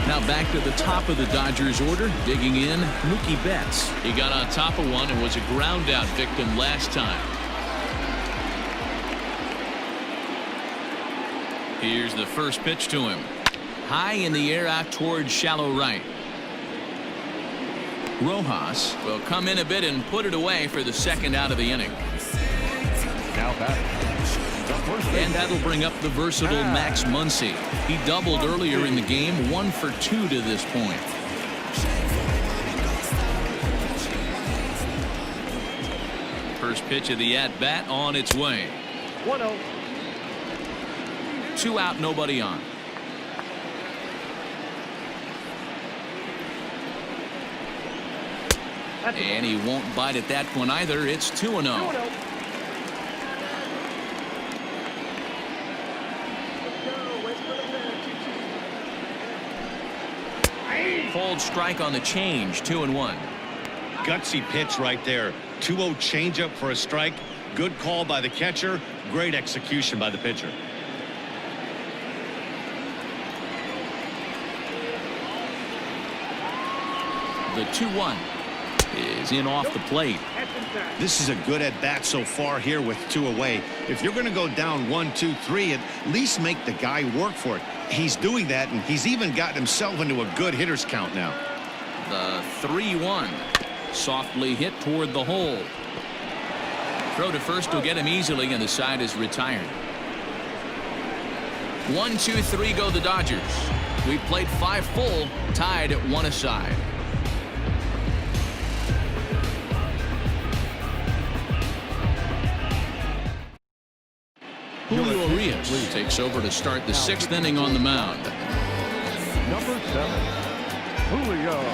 Now back to the top of the Dodgers order, digging in, Mookie Betts. He got on top of one and was a ground out victim last time. Here's the first pitch to him. High in the air out towards shallow right. Rojas will come in a bit and put it away for the second out of the inning. Now back. And that'll bring up the versatile Max Muncy. He doubled earlier in the game, 1 for 2 to this point. First pitch of the at-bat on its way. 1-0. 2 out, nobody on. And he won't bite at that one either. It's 2-0. Cold strike on the change, 2-1. Gutsy pitch right there. 2-0 changeup for a strike. Good call by the catcher. Great execution by the pitcher. The 2-1 is in off the plate. This is a good at bat so far here with 2 away. If you're going to go down 1-2-3, at least make the guy work for it. He's doing that, and he's even gotten himself into a good hitter's count now. The 3-1 softly hit toward the hole. Throw to first will get him easily, and the side is retired. 1-2-3 go the Dodgers. We played 5 full, tied at 1 aside. Julio Urias takes over to start the 6th inning on the mound. Number 7, Julio.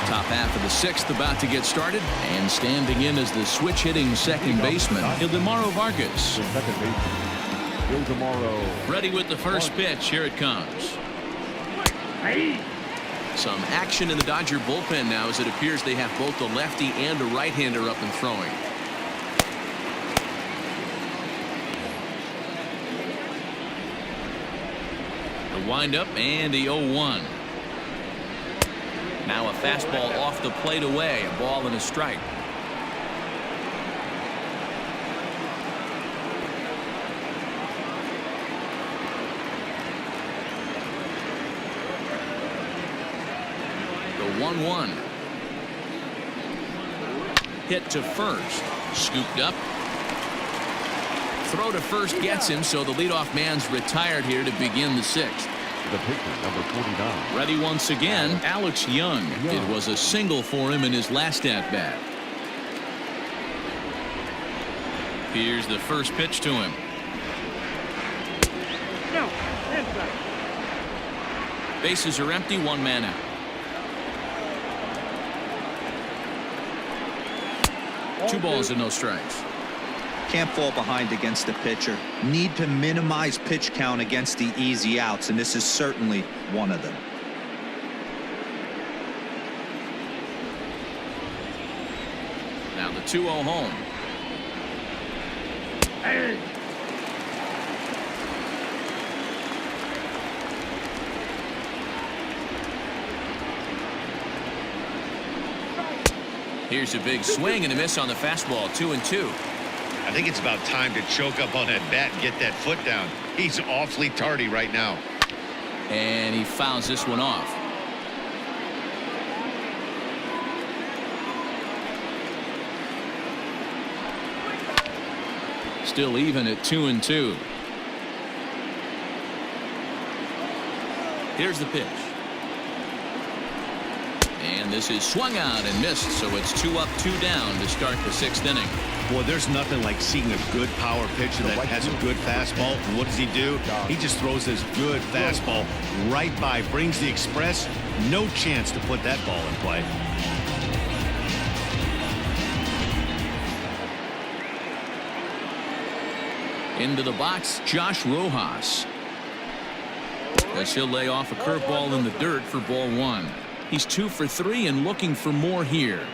Top half of the 6th about to get started, and standing in as the switch hitting second baseman, Ildemaro Vargas. The second baseman, Ildemaro. Ready with the first pitch. Here it comes. Some action in the Dodger bullpen now, as it appears they have both a lefty and a right-hander up and throwing. Windup and the 0-1. Now a fastball off the plate away, a ball and a strike. The 1-1. Hit to first, scooped up. Throw to first gets him, so the leadoff man's retired here to begin the 6th. The pitcher, number 49. Ready once again, Alex Young. It was a single for him in his last at-bat. Here's the first pitch to him. No, inside. Bases are empty, 1 man out. 2 balls and no strikes. Can't fall behind against the pitcher. Need to minimize pitch count against the easy outs, and this is certainly one of them. Now the 2-0 home. Here's a big swing and a miss on the fastball. 2-2. I think it's about time to choke up on that bat and get that foot down. He's awfully tardy right now. And he fouls this one off. Still even at 2-2. Here's the pitch. And this is swung out and missed, so it's 2 up, 2 down to start the 6th inning. Well, there's nothing like seeing a good power pitcher that has a good fastball. And what does he do? He just throws this good fastball right by, brings the express. No chance to put that ball in play. Into the box, Josh Rojas. As he'll lay off a curveball in the dirt for ball one. He's 2 for 3 and looking for more here.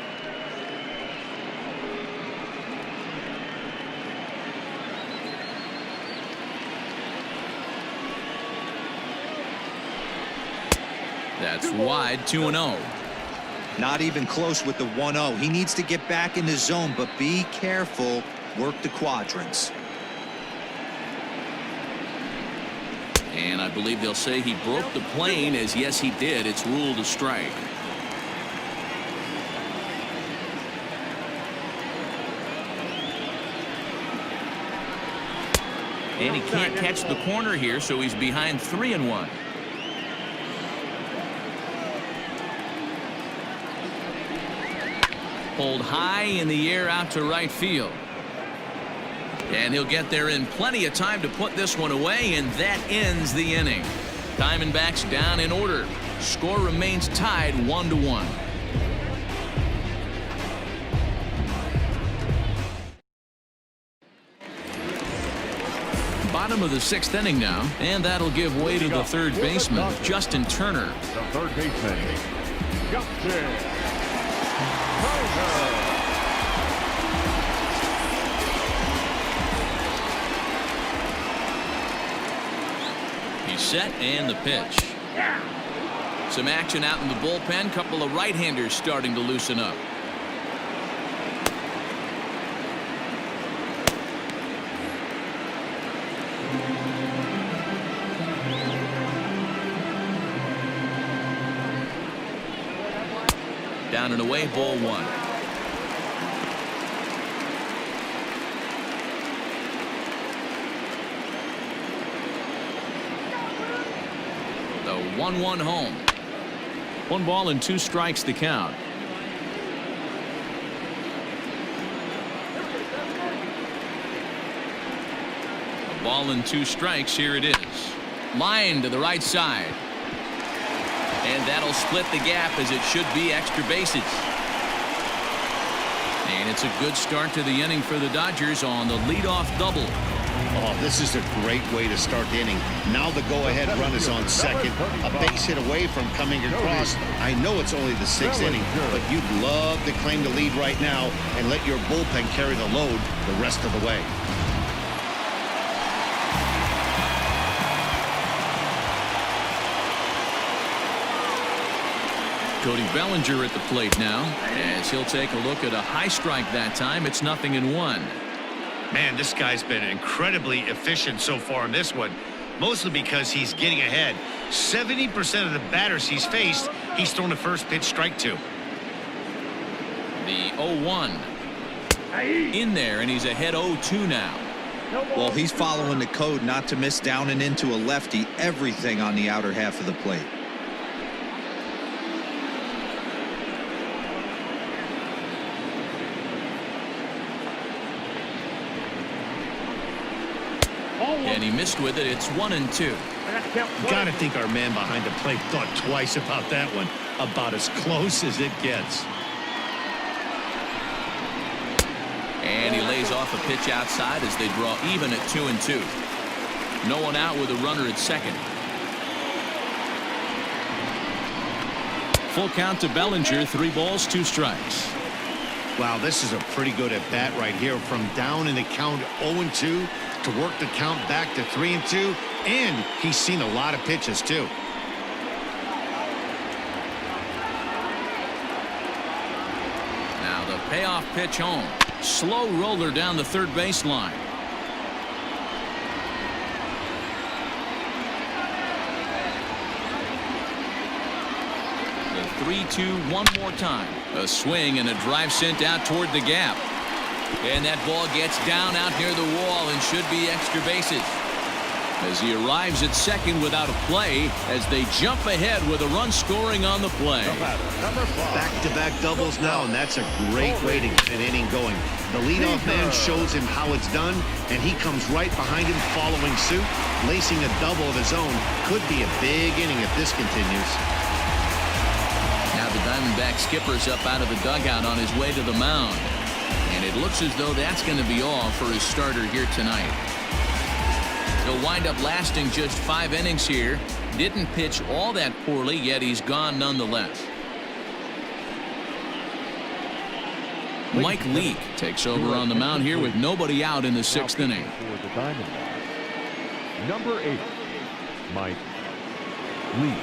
That's wide, 2-0. Not even close with the 1-0. He needs to get back in the zone, but be careful. Work the quadrants. And I believe they'll say he broke the plane, as yes, he did. It's ruled a strike. And he can't catch the corner here, so he's behind 3-1. Pulled high in the air out to right field. And he'll get there in plenty of time to put this one away, and that ends the inning. Diamondbacks down in order. Score remains tied 1-1. Bottom of the 6th inning now, and that'll give way to the third baseman, Justin Turner. The third baseman, Justin Turner. Set and the pitch. Some action out in the bullpen. Couple of right-handers starting to loosen up. Down and away, ball one. The 1-1 home. 1 ball and 2 strikes to count. A ball and 2 strikes. Here it is. Line to the right side. And that'll split the gap, as it should be extra bases. And it's a good start to the inning for the Dodgers on the leadoff double. Oh, this is a great way to start the inning. Now the go-ahead run is on second. A base hit away from coming across. I know it's only the 6th inning, but you'd love to claim the lead right now and let your bullpen carry the load the rest of the way. Cody Bellinger at the plate now, as he'll take a look at a high strike that time. It's 0-1. Man, this guy's been incredibly efficient so far in this one, mostly because he's getting ahead. 70% of the batters he's faced, he's thrown the first pitch strike to. The 0-1 in there, and he's ahead 0-2 now. Well, he's following the code not to miss down and into a lefty. Everything on the outer half of the plate. And he missed with it. It's 1-2. Gotta think our man behind the plate thought twice about that one. About as close as it gets. And he lays off a pitch outside as they draw even at 2-2. No one out with a runner at second. Full count to Bellinger. 3 balls, 2 strikes. Wow, this is a pretty good at bat right here. From down in the count 0-2 to work the count back to 3-2, and he's seen a lot of pitches too. Now the payoff pitch home. Slow roller down the third baseline. The 3-2 one more time. A swing and a drive sent out toward the gap. And that ball gets down out near the wall and should be extra bases. as he arrives at second without a play as they jump ahead with a run scoring on the play. Back-to-back doubles now, and that's a great way to get an inning going. The leadoff man shows him how it's done, and he comes right behind him following suit. Lacing a double of his own could be a big inning if this continues. Now the Diamondback skipper's up out of the dugout on his way to the mound. And it looks as though that's going to be all for his starter here tonight. He'll wind up lasting just 5 innings here. Didn't pitch all that poorly, yet he's gone nonetheless. Mike Leake takes over on the mound here with nobody out in the 6th inning. For the Diamondbacks, number 8, Mike Leake.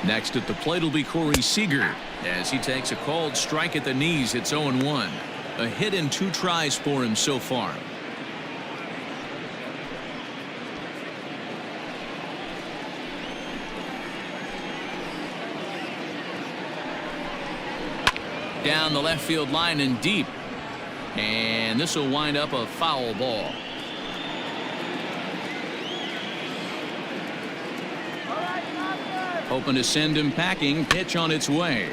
Next at the plate will be Corey Seager as he takes a called strike at the knees. It's 0-1. A hit in 2 tries for him so far. Down the left field line and deep. And this will wind up a foul ball. Hoping to send him packing. Pitch on its way.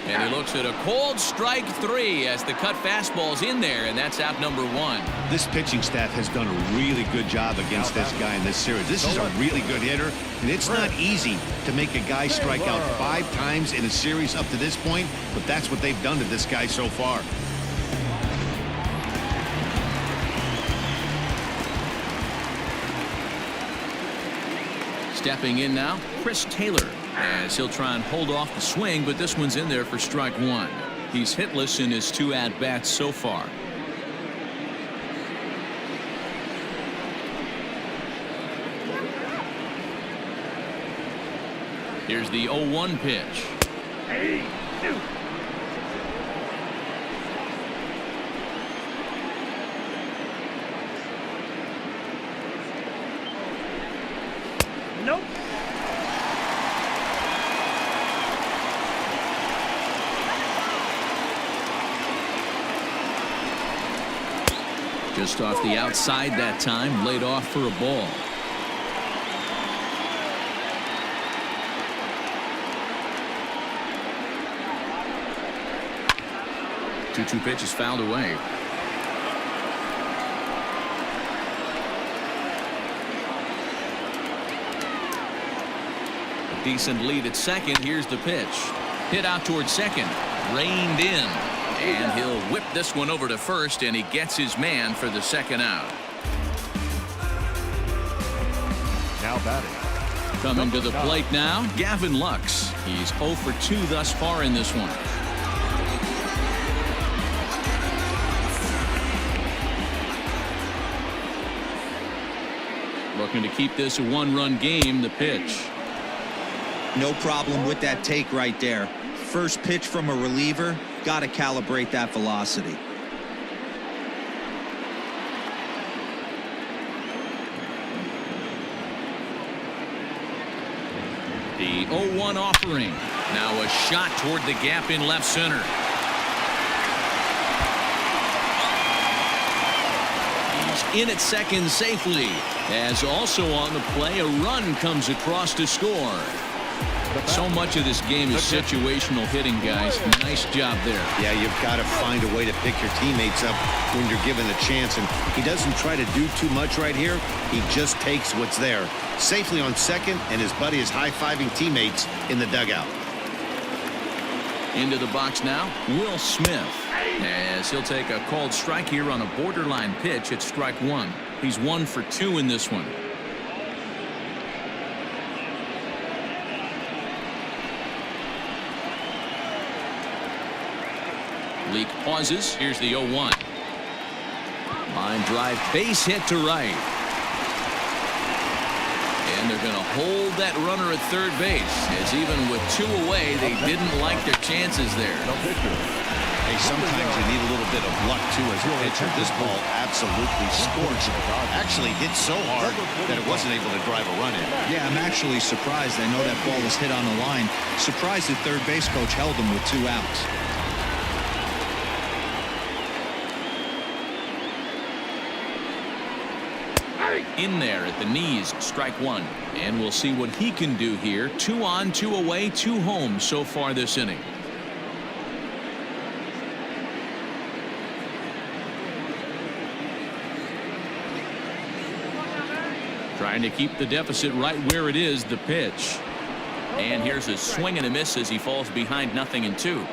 And he looks at a cold strike 3 as the cut fastball's in there, and that's out number 1. This pitching staff has done a really good job against this guy in this series. This is a really good hitter, and it's not easy to make a guy strike out 5 times in a series up to this point, but that's what they've done to this guy so far. Stepping in now, Chris Taylor, as he'll try and hold off the swing, but this one's in there for strike 1. He's hitless in his 2 at-bats so far. Here's the 0-1 pitch. Nope. Just off the outside that time, laid off for a ball. Two pitches fouled away. A decent lead at second. Here's the pitch. Hit out towards second. Reined in. And he'll whip this one over to first, and he gets his man for the 2nd out. Now batting. Coming to the plate now, Gavin Lux. He's 0 for 2 thus far in this one. Looking to keep this a 1-run game. The pitch. No problem with that take right there. First pitch from a reliever. Got to calibrate that velocity. The 0-1 offering. Now a shot toward the gap in left center. He's in at second safely. As also on the play, a run comes across to score. So much of this game is situational hitting, guys. Nice job there. Yeah, you've got to find a way to pick your teammates up when you're given a chance, and he doesn't try to do too much right here. He just takes what's there. Safely on second, and his buddy is high-fiving teammates in the dugout. Into the box now, Will Smith, as he'll take a called strike here on a borderline pitch at strike 1. He's 1 for 2 in this one. Leake pauses. Here's the 0-1. Line drive, base hit to right. And and they're going to hold that runner at third base, as even with 2 away, they didn't like their chances there. Hey, sometimes you need a little bit of luck, too, as a pitcher. This ball absolutely scorched. Actually hit so hard that it wasn't able to drive a run in. Yeah, I'm actually surprised. I know that ball was hit on the line. Surprised the third base coach held him with 2 outs. In there at the knees, strike 1. And we'll see what he can do here. 2 on, 2 away, 2 home so far this inning. Trying to keep the deficit right where it is, the pitch. And here's a swing and a miss as he falls behind 0-2.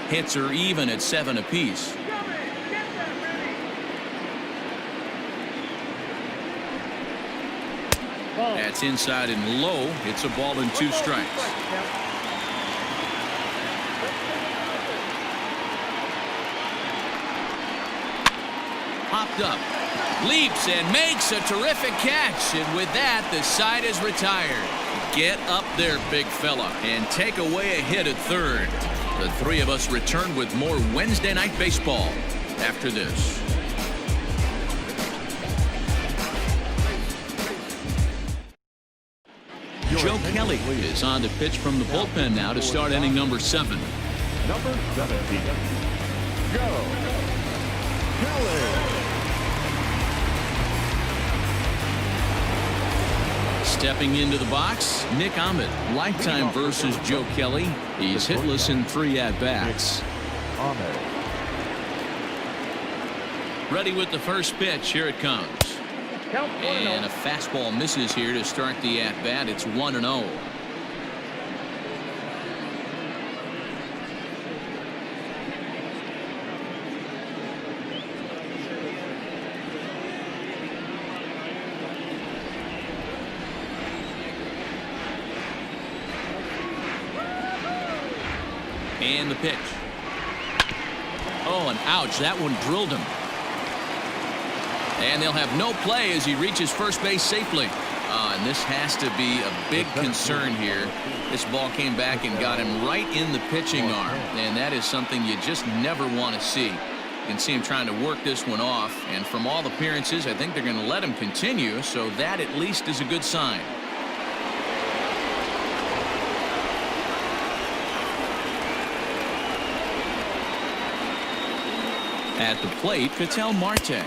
Hits are even at 7 apiece. That's inside and low. It's a ball and 2 strikes. Popped up, leaps and makes a terrific catch, and with that the side is retired. Get up there, big fella, and take away a hit at third. The 3 of us return with more Wednesday Night Baseball after this. Joe Kelly is on the pitch from the bullpen now to start inning number 7. Number 17, Joe Kelly. Stepping into the box, Nick Ahmed. Lifetime versus Joe Kelly. He's hitless in 3 at-bats. Ready with the first pitch. Here it comes. And a fastball misses here to start the at-bat. It's 1-0. And the pitch. Oh, and ouch, that one drilled him. And they'll have no play as he reaches first base safely. And this has to be a big concern here. This ball came back and got him right in the pitching arm. And that is something you just never want to see. You can see him trying to work this one off. And from all appearances, I think they're going to let him continue. So that at least is a good sign. At the plate, Ketel Marte.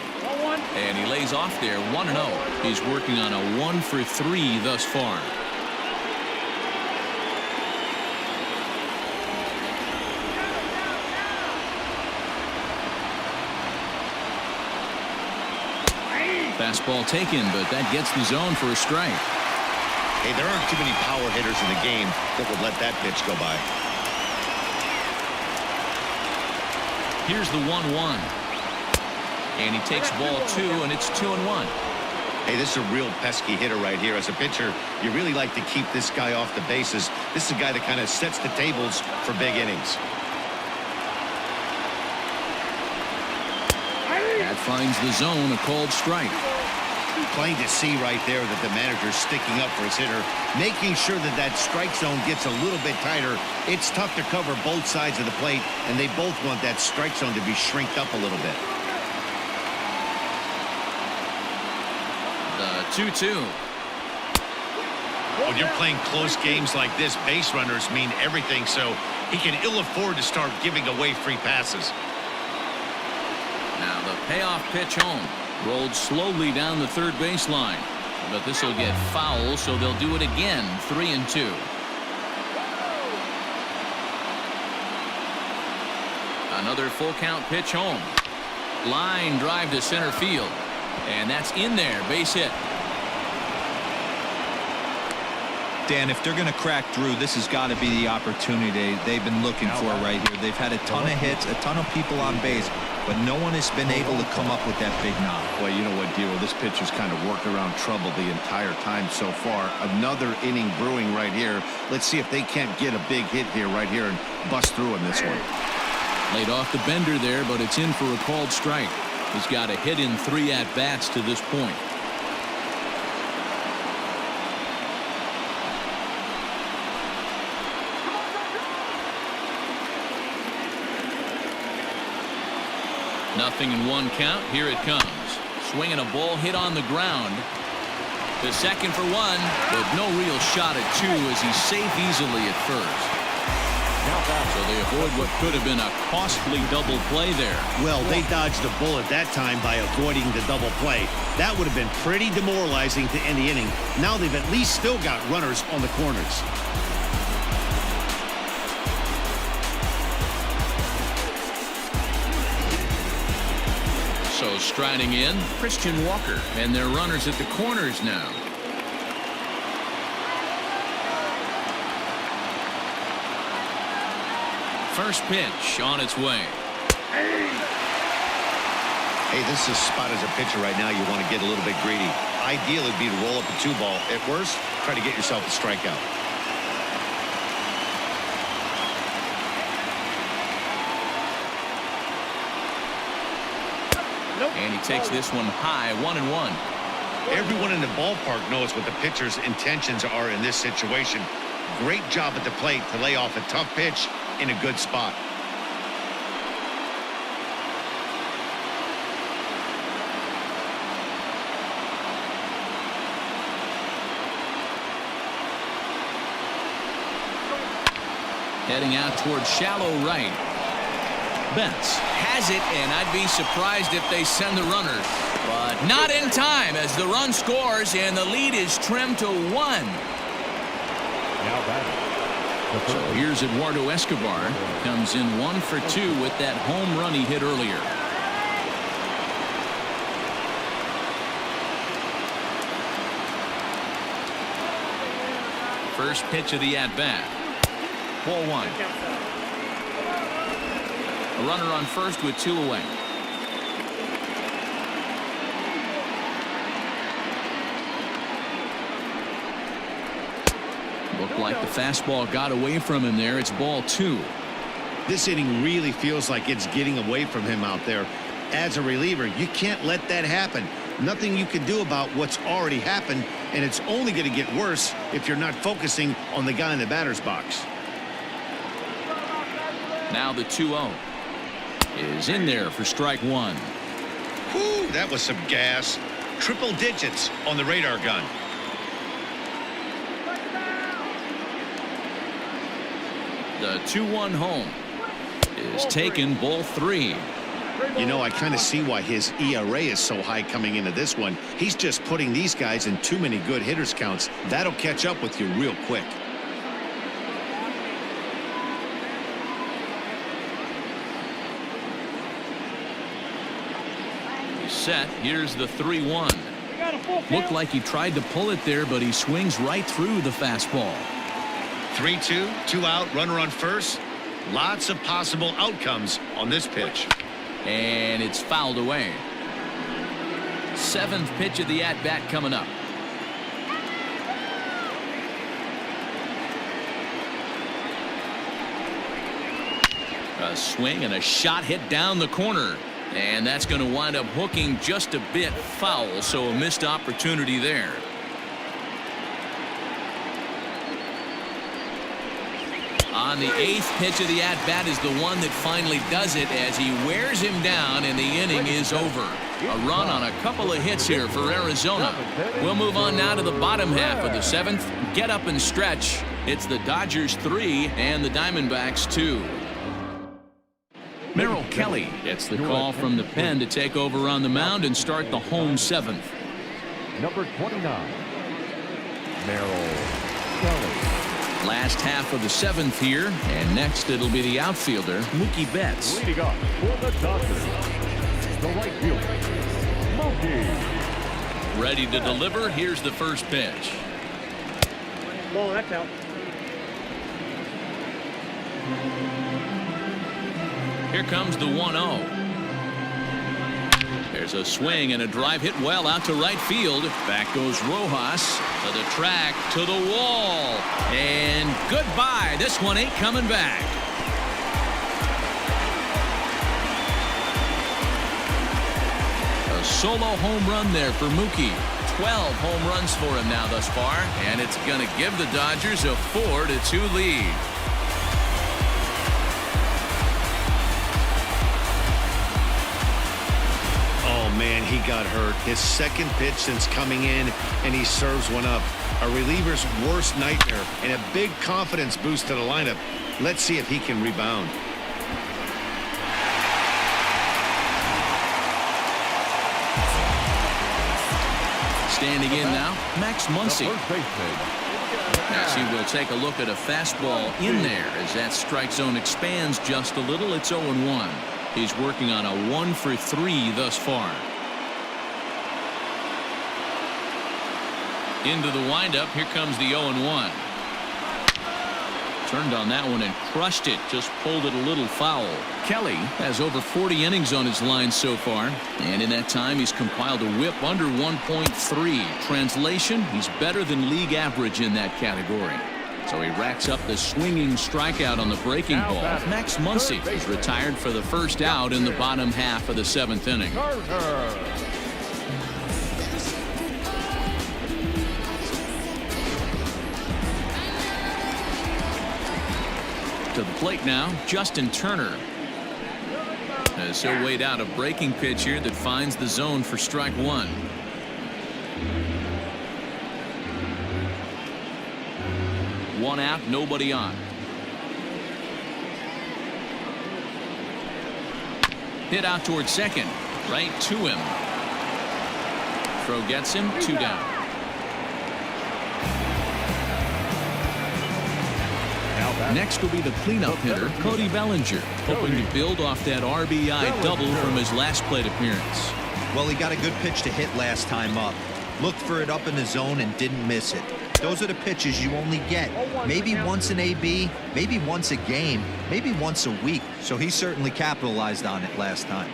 And he lays off there, 1-0. He's working on a 1 for 3 thus far. Fastball taken, but that gets the zone for a strike. Hey, there aren't too many power hitters in the game that would let that pitch go by. Here's the 1-1. And he takes ball 2, and it's 2-1. Hey, this is a real pesky hitter right here. As a pitcher, you really like to keep this guy off the bases. This is a guy that kind of sets the tables for big innings. That finds the zone, a called strike. Plain to see right there that the manager's sticking up for his hitter, making sure that that strike zone gets a little bit tighter. It's tough to cover both sides of the plate, and they both want that strike zone to be shrinked up a little bit. The 2-2. When you're playing close games like this, base runners mean everything, so he can ill afford to start giving away free passes. Now the payoff pitch home. Rolled slowly down the third baseline. But this will get foul, so they'll do it again. 3-2. Another full count pitch home. Line drive to center field. And that's in there. Base hit. Dan, if they're going to crack through, this has got to be the opportunity they've been looking for right here. They've had a ton of hits, a ton of people on base, but no one has been able to come up with that big knock. Well, you know what, Dero, this pitcher's kind of worked around trouble the entire time so far. Another inning brewing right here. Let's see if they can't get a big hit here right here and bust through in this one. Laid off the bender there, but it's in for a called strike. He's got a hit in 3 at-bats to this point. Nothing in 1 count. Here it comes. Swinging a ball hit on the ground. To second for 1, but no real shot at 2 as he's safe easily at first. So they avoid what could have been a costly double play there. Well, they dodged a bullet that time by avoiding the double play. That would have been pretty demoralizing to end the inning. Now they've at least still got runners on the corners. So striding in, Christian Walker, and their runners at the corners now. First pitch on its way. Hey, this is a spot as a pitcher right now. You want to get a little bit greedy. Ideal would be to roll up a 2-ball. At worst, try to get yourself a strikeout. And he takes this one high, 1-1. Everyone in the ballpark knows what the pitcher's intentions are in this situation. Great job at the plate to lay off a tough pitch in a good spot. Heading out towards shallow right. Betts has it, and I'd be surprised if they send the runner. But not in time as the run scores, and the lead is trimmed to 1. Now batting. So here's Eduardo Escobar. Comes in 1 for 2 with that home run he hit earlier. First pitch of the at-bat. Ball 1. A runner on first with 2 away. Looked like the fastball got away from him there. It's ball 2. This inning really feels like it's getting away from him out there. As a reliever, you can't let that happen. Nothing you can do about what's already happened, and it's only going to get worse if you're not focusing on the guy in the batter's box. Now the 2-0 is in there for strike 1. Whew, that was some gas. Triple digits on the radar gun. The 2-1 home is taken, ball 3. You know, I kind of see why his ERA is so high coming into this one. He's just putting these guys in too many good hitters counts. That'll catch up with you real quick. Set. Here's the 3-1. Looked like he tried to pull it there, but he swings right through the fastball. 3-2, 2 out, runner on first. Lots of possible outcomes on this pitch. And it's fouled away. 7th pitch of the at-bat coming up. A swing and a shot hit down the corner. And that's going to wind up hooking just a bit foul, so a missed opportunity there. On the 8th pitch of the at-bat is the one that finally does it as he wears him down, and the inning is over. A run on a couple of hits here for Arizona. We'll move on now to the bottom half of the 7th. Get up and stretch. It's the Dodgers 3 and the Diamondbacks 2. Merrill Kelly gets the call from the pen to take over on the mound and start the home 7th. Number 29, Merrill Kelly. Last half of the 7th here, and next it'll be the outfielder, Mookie Betts. Leading up for the Dodgers, the right fielder, Mookie. Ready to deliver. Here's the first pitch. Ball, that's out. Here comes the 1-0. There's a swing and a drive hit well out to right field. Back goes Rojas to the track, to the wall. And goodbye. This one ain't coming back. solo home run there for Mookie. 12 home runs for him now thus far, and it's going to give the Dodgers a 4-2 lead. Oh, man, he got hurt. His second pitch since coming in, and he serves one up. A reliever's worst nightmare and a big confidence boost to the lineup. Let's see if he can rebound. Standing in now, Max Muncy. As he will take a look at a fastball in there as that strike zone expands just a little. It's 0-1. He's working on a 1-for-3 thus far. Into the windup. Here comes the 0-1. Turned on that one and crushed it. Just pulled it a little foul. Kelly has over 40 innings on his line so far, and in that time he's compiled a whip under 1.3. Translation, he's better than league average in that category. So he racks up the swinging strikeout on the breaking ball. Max Muncy is retired for the first out in the bottom half of the 7th inning. To the plate now, Justin Turner. As he'll wait out a breaking pitch here that finds the zone for strike one. One out, nobody on. Hit out towards second, right to him. Throw gets him, 2 down. Next will be the cleanup hitter, Cody Bellinger, hoping to build off that RBI double from his last plate appearance. Well, he got a good pitch to hit last time up. Looked for it up in the zone and didn't miss it. Those are the pitches you only get. Maybe once an AB, maybe once a game, maybe once a week. So he certainly capitalized on it last time.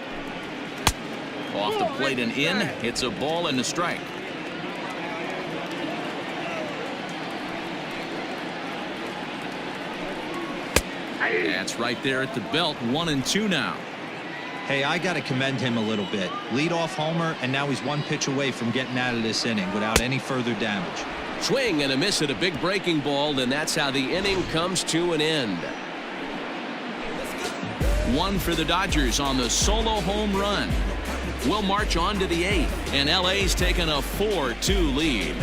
Off the plate and in. It's a ball and a strike. That's right there at the belt. 1-2 now. Hey, I got to commend him a little bit. Leadoff homer, and now he's 1 pitch away from getting out of this inning without any further damage. Swing and a miss at a big breaking ball, and that's how the inning comes to an end. 1 for the Dodgers on the solo home run. We'll march on to the 8th, and LA's taken a 4-2 lead.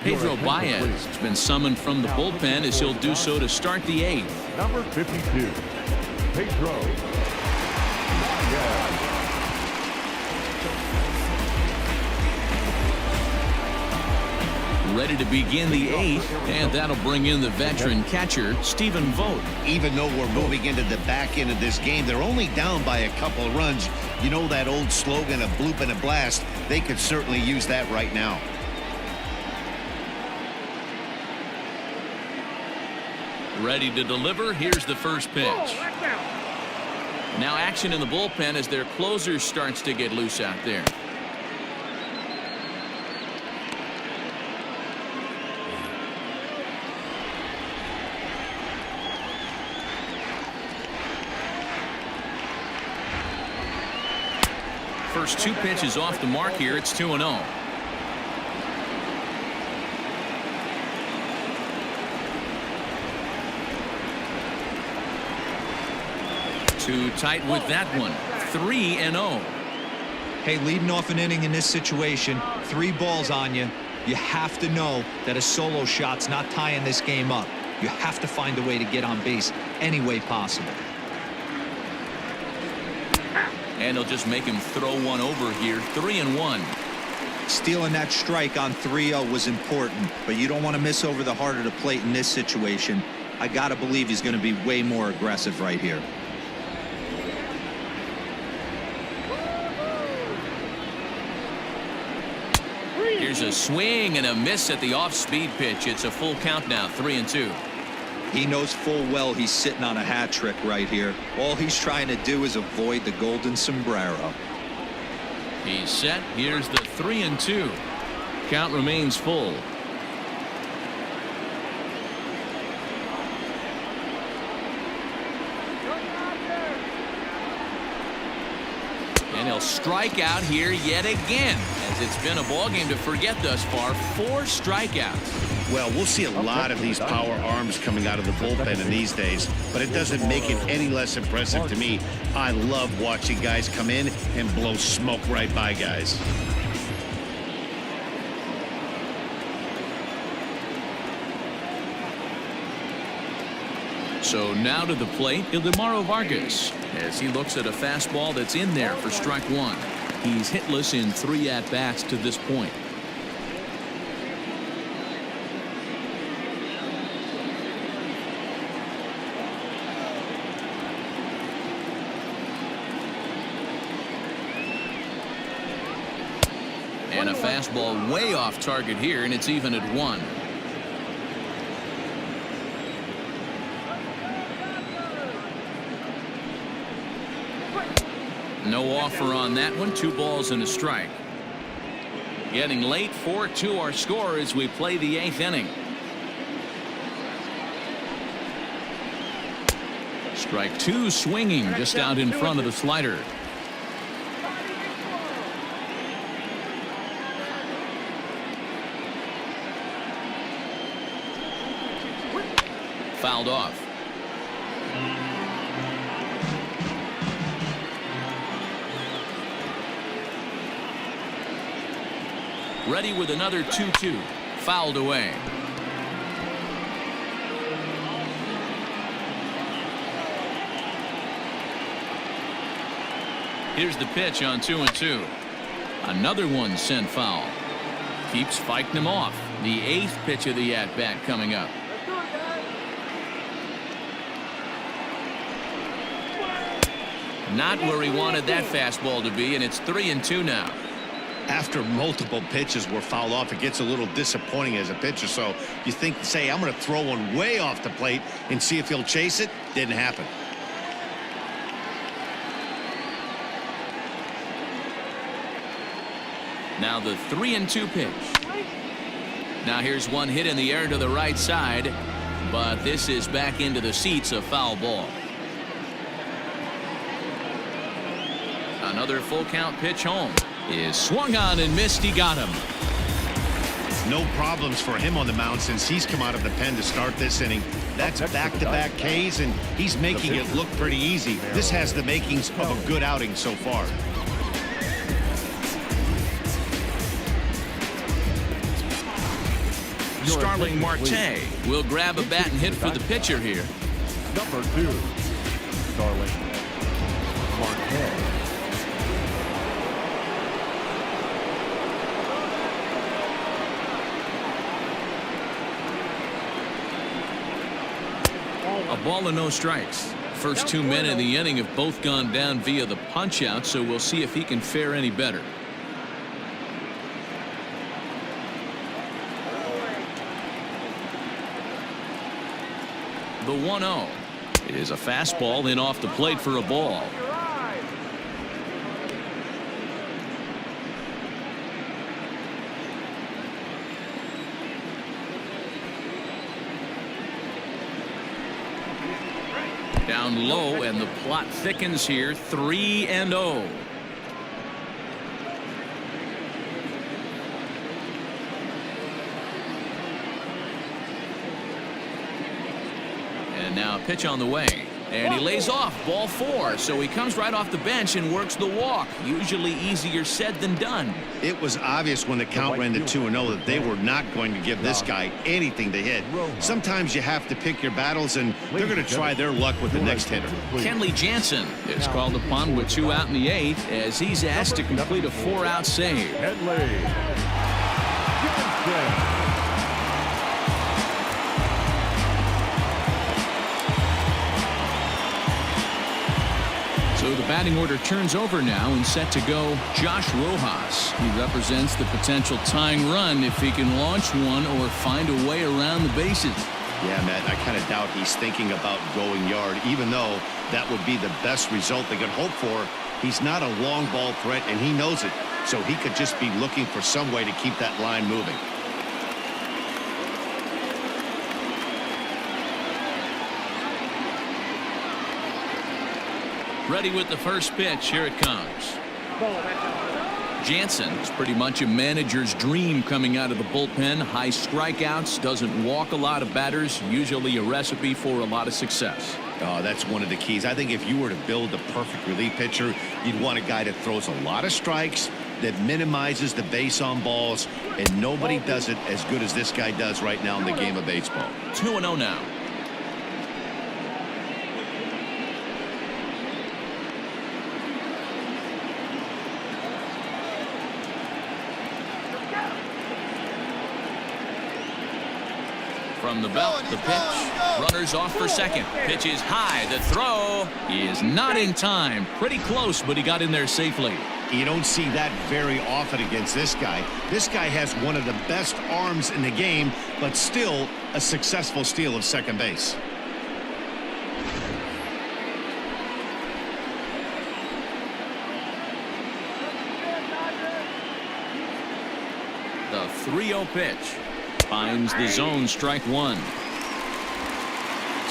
Pedro Baez has been summoned from the bullpen as he'll do so to start the 8th. Number 52, Pedro Baez. Ready to begin the 8th, and that'll bring in the veteran catcher, Stephen Vogt. Even though we're moving into the back end of this game, they're only down by a couple of runs. You know that old slogan, a bloop and a blast? They could certainly use that right now. Ready to deliver. Here's the first pitch. Now action in the bullpen as their closer starts to get loose out there. First 2 pitches off the mark here. It's 2-0. Too tight with that one. 3-0. Hey, leading off an inning in this situation, 3 balls on you. You have to know that a solo shot's not tying this game up. You have to find a way to get on base any way possible. And they'll just make him throw one over here. 3-1. Stealing that strike on 3-0 was important, but you don't want to miss over the heart of the plate in this situation. I got to believe he's going to be way more aggressive right here. Here's a swing and a miss at the off-speed pitch. It's a full count now, 3-2. He knows full well he's sitting on a hat trick right here. All he's trying to do is avoid the golden sombrero. He's set. Here's the 3-2. Count remains full. And he'll strike out here yet again, as it's been a ball game to forget thus far. 4 strikeouts. Well, we'll see a lot of these power arms coming out of the bullpen in these days, but it doesn't make it any less impressive to me. I love watching guys come in and blow smoke right by guys. So now to the plate, Ildemaro Vargas, as he looks at a fastball that's in there for strike 1. He's hitless in 3 at-bats to this point. And a fastball way off target here, and it's even at 1. No offer on that one. 2 balls and a strike. Getting late. 4-2 our score as we play the 8th inning. Strike 2 swinging just out in front of the slider. Fouled off. Ready with another 2-2. Fouled away. Here's the pitch on 2-2. Another one sent foul. Keeps fighting him off. The 8th pitch of the at-bat coming up. Not where he wanted that fastball to be, and it's 3-2 now. After multiple pitches were fouled off, it gets a little disappointing as a pitcher. So you think, say, I'm going to throw one way off the plate and see if he'll chase it. Didn't happen. Now the 3-2 pitch. Now here's one hit in the air to the right side, but this is back into the seats, a foul ball. Another full count pitch home is swung on and missed. He got him. No problems for him on the mound since he's come out of the pen to start this inning. That's back-to-back Ks, and he's making it look pretty easy. This has the makings of a good outing so far. Starling Marte will grab a bat and hit for the pitcher here. Number 2, Starling Marte. A ball and no strikes. First 2 men in the inning have both gone down via the punch out, so we'll see if he can fare any better. The 1-0 is a fastball in off the plate for a ball. Down low, and the plot thickens here. 3-0. And now a pitch on the way, and he lays off. Ball 4, so he comes right off the bench and works the walk. Usually easier said than done. It was obvious when the count ran to 2-0 that they were not going to give this guy anything to hit. Sometimes you have to pick your battles, and they're going to try their luck with the next hitter. Kenley Jansen is called upon with 2 out in the 8th as he's asked to complete a 4-out save. Kenley Jansen. So the batting order turns over now, and set to go Josh Rojas. He represents the potential tying run if he can launch one or find a way around the bases. Yeah, Matt, I kind of doubt he's thinking about going yard, even though that would be the best result they could hope for. He's not a long ball threat, and he knows it, so he could just be looking for some way to keep that line moving. Ready with the first pitch. Here it comes. Jansen is pretty much a manager's dream coming out of the bullpen. High strikeouts, doesn't walk a lot of batters, usually a recipe for a lot of success. Oh, that's one of the keys. I think if you were to build a perfect relief pitcher, you'd want a guy that throws a lot of strikes, that minimizes the base on balls, and nobody does it as good as this guy does right now in the game of baseball. 2-0 now. From the belt, the pitch. Runners off for second. Pitch is high. The throw is not in time. Pretty close, but he got in there safely. You don't see that very often against this guy. This guy has one of the best arms in the game, but still a successful steal of second base. The 3-0 pitch. Finds the zone, strike one.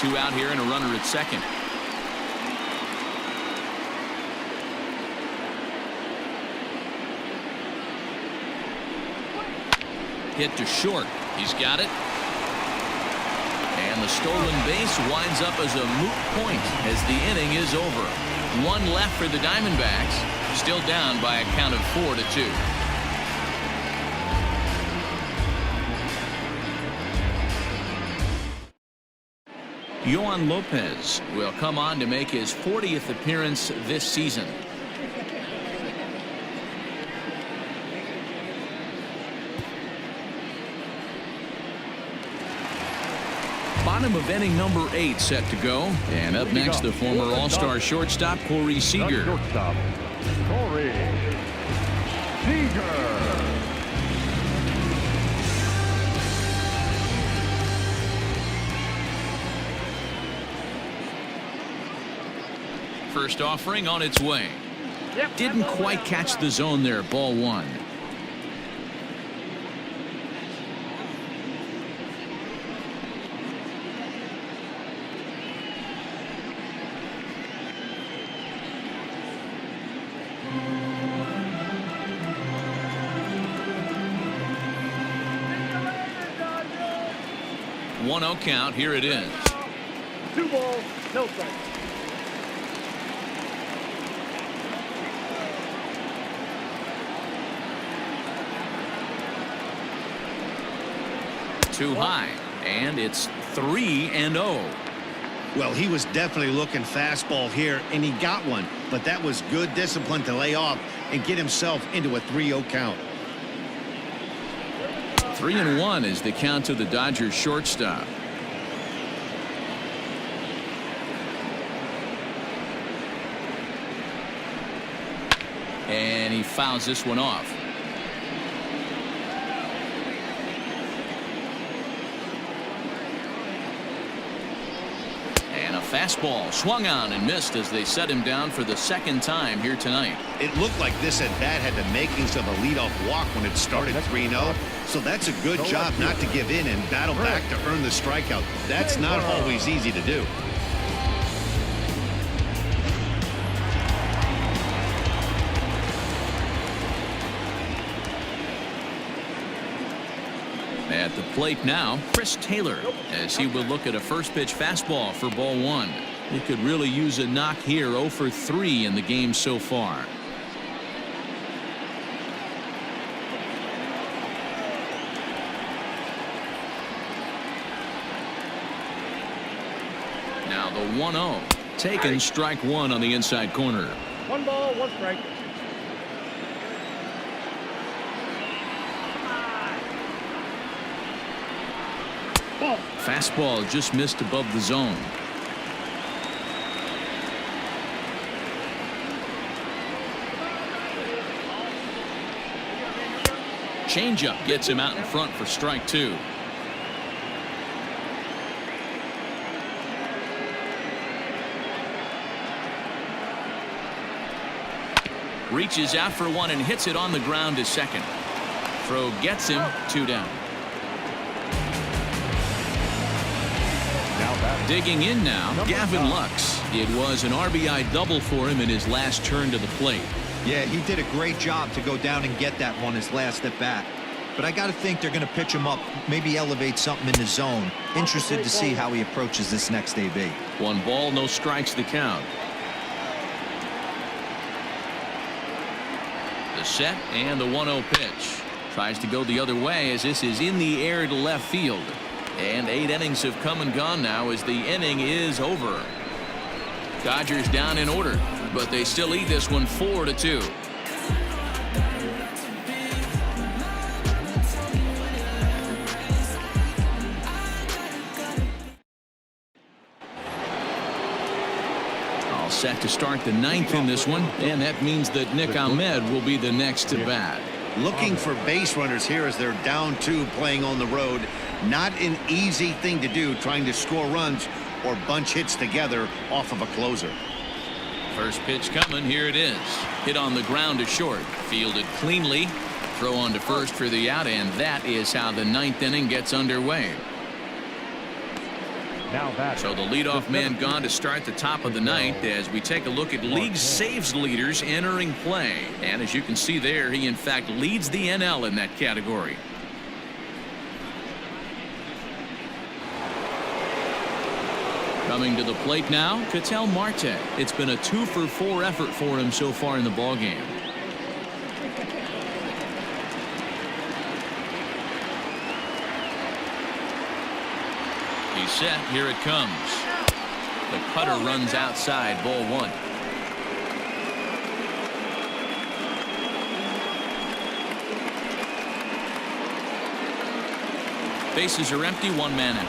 2 out here and a runner at second. Hit to short. He's got it. And the stolen base winds up as a moot point as the inning is over. 1 left for the Diamondbacks. Still down by a count of 4-2. Yohan Lopez will come on to make his 40th appearance this season. Bottom of inning number 8 set to go. And up next, the former All-Star shortstop, Corey Seager. Shortstop, Corey Seager. First offering on its way. Didn't quite catch the zone there. Ball 1. One 1-0 count. Here it is. 2 balls, no strikes. Too high, and it's 3-0. Well, he was definitely looking fastball here, and he got one, but that was good discipline to lay off and get himself into a 3-0 count. 3-1 is the count to the Dodgers shortstop. And he fouls this one off. Fastball swung on and missed as they set him down for the second time here tonight. It looked like this at bat had the makings of a leadoff walk when it started 3-0. So that's a good job not to give in and battle back to earn the strikeout. That's not always easy to do. At the plate now, Chris Taylor, as he will look at a first pitch fastball for ball 1. He could really use a knock here. 0 for 3 in the game so far. Now the 1-0. Taken, strike 1 on the inside corner. 1 ball, 1 strike. Fastball just missed above the zone. Changeup gets him out in front for strike 2. Reaches out for one and hits it on the ground to second. Throw gets him 2 down. Digging in now, Gavin Lux. It was an RBI double for him in his last turn to the plate. Yeah, he did a great job to go down and get that one his last at bat. But I got to think they're going to pitch him up, maybe elevate something in the zone. Interested to see how he approaches this next AB. 1 ball, no strikes the count. The set and the 1-0 pitch. Tries to go the other way as this is in the air to left field. And 8 innings have come and gone now as the inning is over. Dodgers down in order, but they still lead this one 4-2. All set to start the 9th in this one, and that means that Nick Ahmed will be the next to bat. Looking for base runners here as they're down 2 playing on the road. Not an easy thing to do, trying to score runs or bunch hits together off of a closer. First pitch coming. Here it is. Hit on the ground to short. Fielded cleanly. Throw on to first for the out, and that is how the 9th inning gets underway. So the leadoff man gone to start the top of the 9th as we take a look at league saves leaders entering play. And as you can see there, he in fact leads the NL in that category. Coming to the plate now, Ketel Marte. It's been a 2-for-4 effort for him so far in the ballgame. He's set. Here it comes. The cutter runs outside. Ball 1. Bases are empty. 1 man out.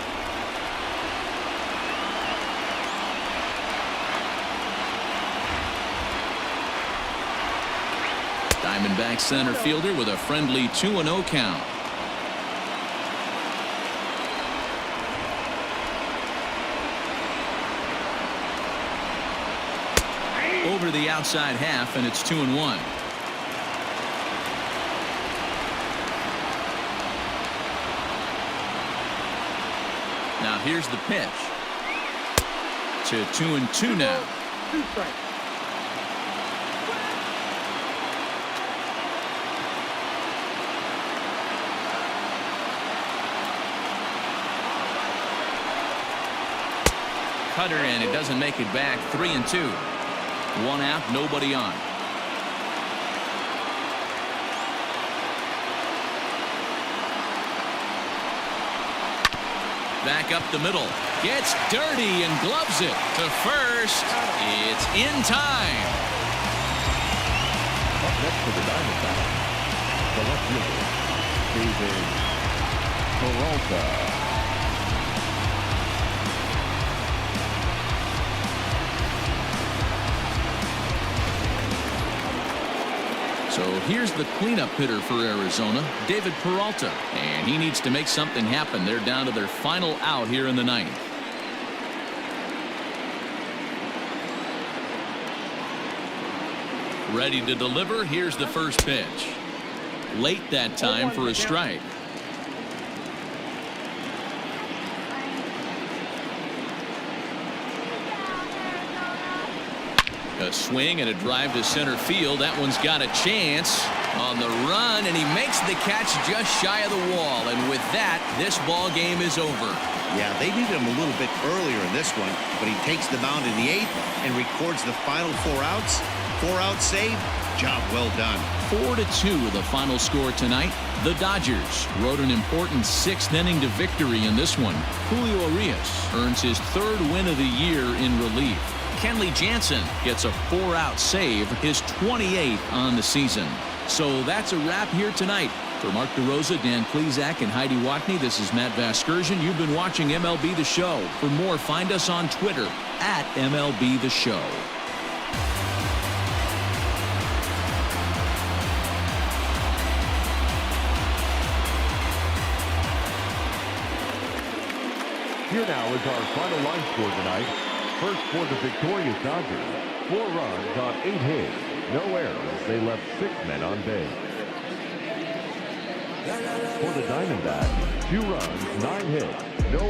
Diamondbacks center fielder with a friendly 2-0 count. Over the outside half, and it's 2-1. Now here's the pitch. To 2-2 now. 2 strikes. Cutter, and it doesn't make it back. 3-2. 1 out, nobody on. Back up the middle. Gets dirty and gloves it to first. It's in time. Up next for the Diamondbacks, the left fielder, David Peralta. So here's the cleanup hitter for Arizona, David Peralta, and he needs to make something happen. They're down to their final out here in the 9th. Ready to deliver. Here's the first pitch. Late that time for a strike. A swing and a drive to center field. That one's got a chance on the run, and he makes the catch just shy of the wall. And with that, this ball game is over. Yeah, they needed him a little bit earlier in this one, but he takes the mound in the 8th and records the final 4 outs. 4-out save. Job well done. 4-2 the final score tonight. The Dodgers rode an important 6th inning to victory in this one. Julio Urias earns his 3rd win of the year in relief. Kenley Jansen gets a 4-out save, his 28th on the season. So that's a wrap here tonight. For Mark DeRosa, Dan Plesac, and Heidi Watney, this is Matt Vasgersian. You've been watching MLB The Show. For more, find us on Twitter at MLB The Show. Here now is our final line score tonight. First for the victorious Dodgers, 4 runs on 8 hits, no errors. They left 6 men on base. For the Diamondbacks, 2 runs, 9 hits, no